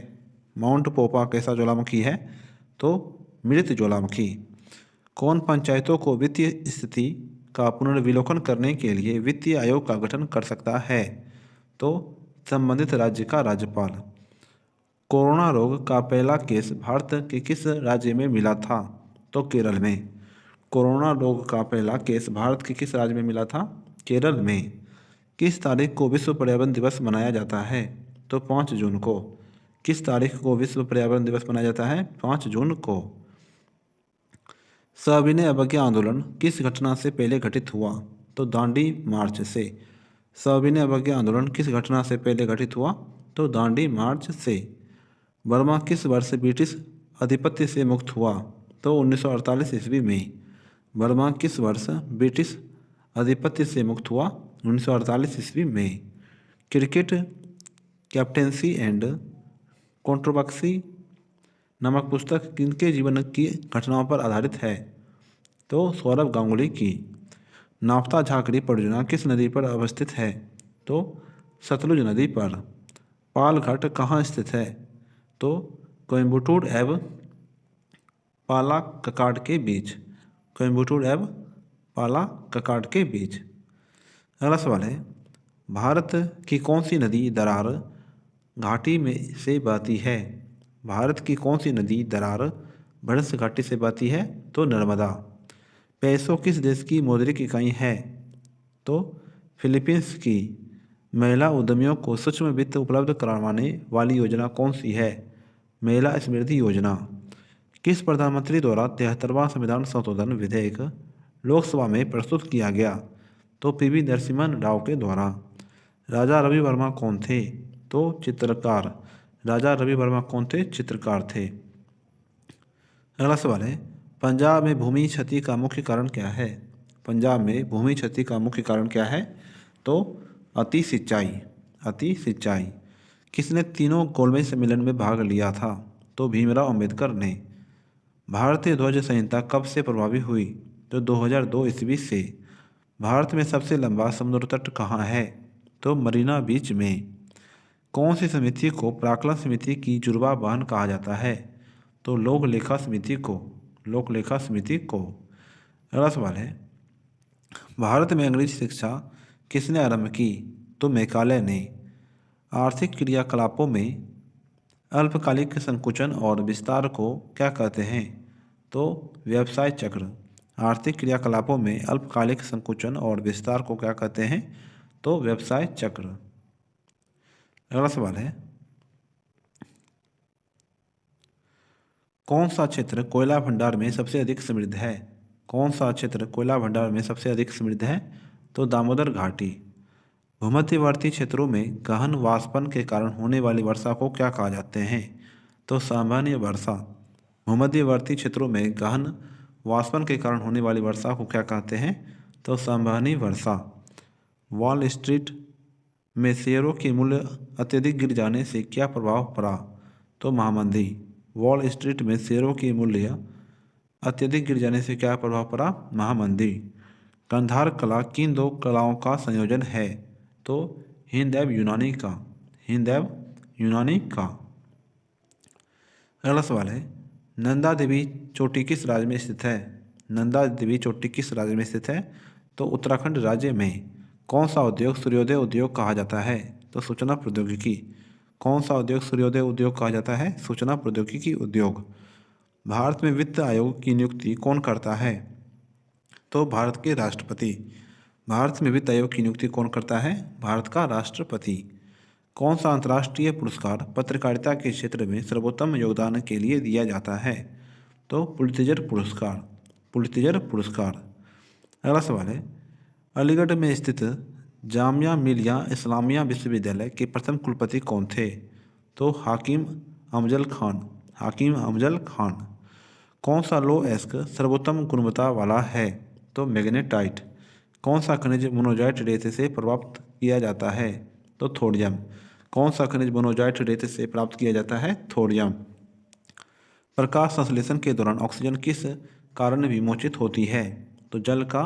माउंट पोपा कैसा ज्वालामुखी है? तो मृत ज्वालामुखी। कौन पंचायतों को वित्तीय स्थिति का पुनर्विलोकन करने के लिए वित्तीय आयोग का गठन कर सकता है? तो संबंधित राज्य का राज्यपाल। कोरोना रोग का पहला केस भारत के किस राज्य में मिला था? तो केरल में। कोरोना रोग का पहला केस भारत के किस राज्य में मिला था? केरल में। किस तारीख को विश्व पर्यावरण दिवस मनाया जाता है? तो 5 जून को। किस तारीख को विश्व पर्यावरण दिवस मनाया जाता है? 5 जून को। सविनय अवज्ञा आंदोलन किस घटना से पहले घटित हुआ? तो दांडी मार्च से। सविनय अवज्ञा आंदोलन किस घटना से पहले घटित हुआ? तो दांडी मार्च से। बर्मा किस वर्ष ब्रिटिश आधिपत्य से मुक्त हुआ? तो 1948 ईस्वी में। बर्मा किस वर्ष ब्रिटिश आधिपत्य से मुक्त हुआ? 1948 ईस्वी में। क्रिकेट कैप्टेंसी एंड कंट्रोवर्सी नामक पुस्तक किनके जीवन की घटनाओं पर आधारित है? तो सौरभ गांगुली की। नाफ्ता झाकड़ी परियोजना किस नदी पर अवस्थित है? तो सतलुज नदी पर। पालघाट कहाँ स्थित है? तो कोयम्बटूर एवं पालाक्काड़ के बीच। कोयम्बटूर एवं पालाक्काड़ के बीच। अगला सवाल है, भारत की कौन सी नदी दरार घाटी में से बहती है? भारत की कौन सी नदी दरार भड़स घाटी से बहती है? तो नर्मदा। पैसों किस देश की मौद्रिक इकाई है? तो फिलीपींस की। महिला उद्यमियों को सूक्ष्म वित्त उपलब्ध करवाने वाली योजना कौन सी है? महिला समृद्धि योजना। किस प्रधानमंत्री द्वारा 73वां संविधान संशोधन विधेयक लोकसभा में प्रस्तुत किया गया? तो पीवी नरसिम्हा राव के द्वारा। राजा रवि वर्मा कौन थे? तो चित्रकार। राजा रवि वर्मा कौन थे? चित्रकार थे। अगला सवाल है, पंजाब में भूमि क्षति का मुख्य कारण क्या है? पंजाब में भूमि क्षति का मुख्य कारण क्या है? तो अति सिंचाई। अति सिंचाई। किसने तीनों गोलमेज सम्मेलन में भाग लिया था? तो भीमराव अंबेडकर ने। भारतीय ध्वज संहिता कब से प्रभावी हुई? तो 2002 ईस्वी से। भारत में सबसे लंबा समुद्र तट कहाँ है? तो मरीना बीच में। कौन सी समिति को प्राक्कलन समिति की जुड़वा बहन कहा जाता है? तो लोक लेखा समिति को। लोक लेखा समिति को। अगला सवाल है, भारत में अंग्रेजी शिक्षा किसने आरंभ की? तो मैकाले ने। आर्थिक क्रियाकलापों में अल्पकालिक संकुचन और विस्तार को क्या कहते हैं? तो व्यवसाय चक्र। आर्थिक क्रियाकलापों में अल्पकालिक संकुचन और विस्तार को क्या कहते हैं? तो व्यवसाय चक्र। अगला सवाल है, कौन सा क्षेत्र कोयला भंडार में सबसे अधिक समृद्ध है? कौन सा क्षेत्र कोयला भंडार में सबसे अधिक समृद्ध है? तो दामोदर घाटी। भूमध्यवर्ती क्षेत्रों में गहन वाष्पन के कारण होने वाली वर्षा को क्या कहा जाते हैं? तो सामान्य वर्षा। भूमध्यवर्ती क्षेत्रों में गहन वाष्पन के कारण होने वाली वर्षा को क्या कहते हैं? तो सामान्य वर्षा। वॉल स्ट्रीट में शेयरों के मूल्य अत्यधिक गिर जाने से क्या प्रभाव पड़ा? तो महामंदी। वॉल स्ट्रीट में शेयरों के मूल्य अत्यधिक गिर जाने से क्या प्रभाव पड़ा? महामंदी। गांधार कला किन दो कलाओं का संयोजन है? तो हिंद एवं यूनानी का। हिंद एवं यूनानी का। अगला सवाल है, नंदा देवी चोटी किस राज्य में स्थित है? नंदा देवी चोटी किस राज्य में स्थित है? तो उत्तराखंड राज्य में। कौन सा उद्योग सूर्योदय उद्योग कहा जाता है? तो सूचना प्रौद्योगिकी। कौन सा उद्योग सूर्योदय उद्योग कहा जाता है? सूचना प्रौद्योगिकी उद्योग। भारत में वित्त आयोग की नियुक्ति कौन करता है? तो भारत के राष्ट्रपति। भारत में वित्त आयोग की नियुक्ति कौन करता है? भारत का राष्ट्रपति। कौन सा अंतर्राष्ट्रीय पुरस्कार पत्रकारिता के क्षेत्र में सर्वोत्तम योगदान के लिए दिया जाता है? तो पुलित्जर पुरस्कार। पुलित्जर पुरस्कार। अगला सवाल है, अलीगढ़ में स्थित जामिया मिलिया इस्लामिया विश्वविद्यालय के प्रथम कुलपति कौन थे? तो हाकिम अफजल खान। हाकिम अफजल खान। कौन सा लोएस्क सर्वोत्तम गुणवत्ता वाला है? तो मैग्नेटाइट। कौन सा खनिज मोनोजाइट रेत से प्राप्त किया जाता है? तो थोडियम। कौन सा खनिज मोनोजाइट रेत से प्राप्त किया जाता है? थोडियम। प्रकाश संश्लेषण के दौरान ऑक्सीजन किस कारण विमोचित होती है? तो जल का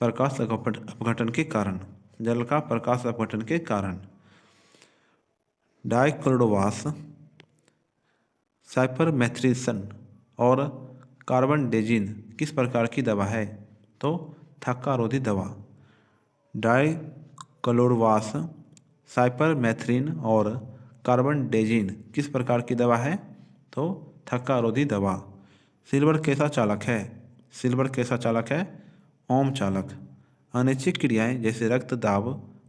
प्रकाश अपघटन के कारण। जल का प्रकाश अपघटन के कारण। डाइक्लोरोवास, साइपरमेथ्रिन और कार्बनडेजिन किस प्रकार की दवा है? तो थक्कारोधी दवा। डाइक्लोरोवास, साइपरमेथ्रिन और कार्बनडेजिन किस प्रकार की दवा है? तो थक्कारोधी दवा। सिल्वर कैसा चालक है? सिल्वर कैसा चालक है? ओम चालक। अनैच्छिक क्रियाएं जैसे रक्त दाब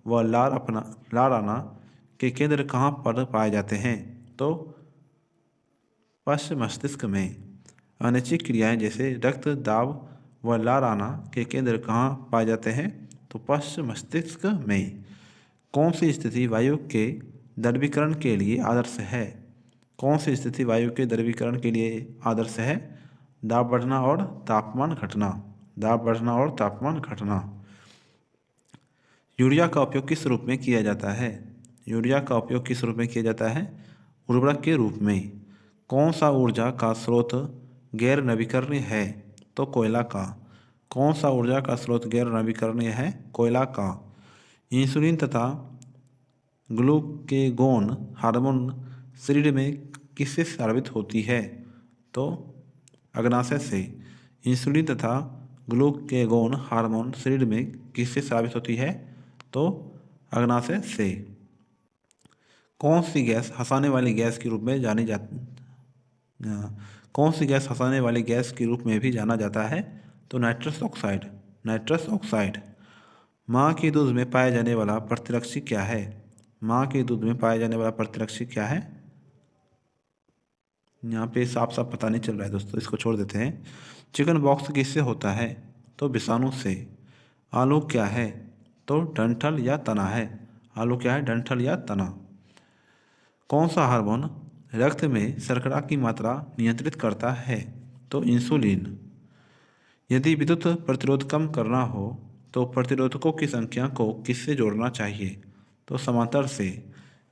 व लार आना के केंद्र कहाँ पर पाए जाते हैं? तो पश्च मस्तिष्क में। अनैच्छिक क्रियाएं जैसे रक्त दाब व लार आना के केंद्र कहाँ पाए जाते हैं? तो पश्च मस्तिष्क में। कौन सी स्थिति वायु के द्रवीकरण के लिए आदर्श है? कौन सी स्थिति वायु के द्रवीकरण के लिए आदर्श है? दाब बढ़ना और तापमान घटना। दाब बढ़ना और तापमान घटना। यूरिया का उपयोग किस रूप में किया जाता है? यूरिया का उपयोग किस रूप में किया जाता है? उर्वरक के रूप में। कौन सा ऊर्जा का स्रोत गैर नवीकरणीय है? तो कोयला का। कौन सा ऊर्जा का स्रोत गैर नवीकरणीय है? कोयला का। इंसुलिन तथा ग्लूकेगोन हार्मोन शरीर में किससे स्रावित होती है? तो अग्नाशय से। इंसुलिन तथा ग्लूकेगोन हार्मोन शरीर में किससे स्रावित होती है? तो अग्नाशय से। कौन सी गैस हंसाने वाली गैस के रूप में जानी जाती कौन सी गैस हंसाने वाली गैस के रूप में भी जाना जाता है? तो नाइट्रस ऑक्साइड। Nitrous oxide. माँ के दूध में पाया जाने वाला प्रतिरक्षी क्या है? माँ के दूध में पाया जाने वाला प्रतिरक्षी क्या है? यहाँ पे साफ साफ पता नहीं चल रहा है दोस्तों, इसको छोड़ देते हैं। चिकन बॉक्स किससे होता है? तो विषाणु से। आलू क्या है? तो डंठल या तना है। आलू क्या है? डंठल या तना। कौन सा हार्मोन रक्त में शर्करा की मात्रा नियंत्रित करता है? तो इंसुलिन। यदि विद्युत प्रतिरोध कम करना हो तो प्रतिरोधकों की संख्या को किससे जोड़ना चाहिए? तो समांतर से।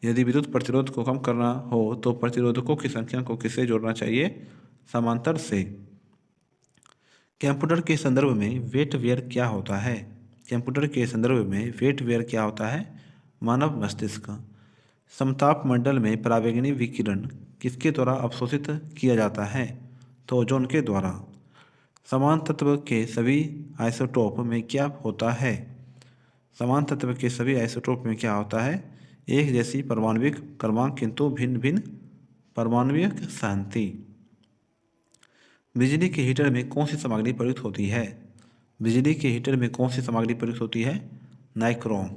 यदि विद्युत प्रतिरोध को कम करना हो तो प्रतिरोधकों की संख्या को किससे जोड़ना चाहिए? समांतर से। कंप्यूटर के संदर्भ में वेटवेयर क्या होता है? कंप्यूटर के संदर्भ में वेटवेयर क्या होता है? मानव मस्तिष्क। समताप मंडल में पराबैंगनी विकिरण किसके द्वारा अवशोषित किया जाता है? तो ओजोन के द्वारा। समान तत्व के सभी आइसोटोप में क्या होता है? समान तत्व के सभी आइसोटोप में क्या होता है? एक जैसी परमाणविक क्रमांक किंतु भिन्न भिन्न परमाणविक सहंति। बिजली के हीटर में कौन सी सामग्री प्रयुक्त होती है? बिजली के हीटर में कौन सी सामग्री प्रयुक्त होती है? नाइक्रोम।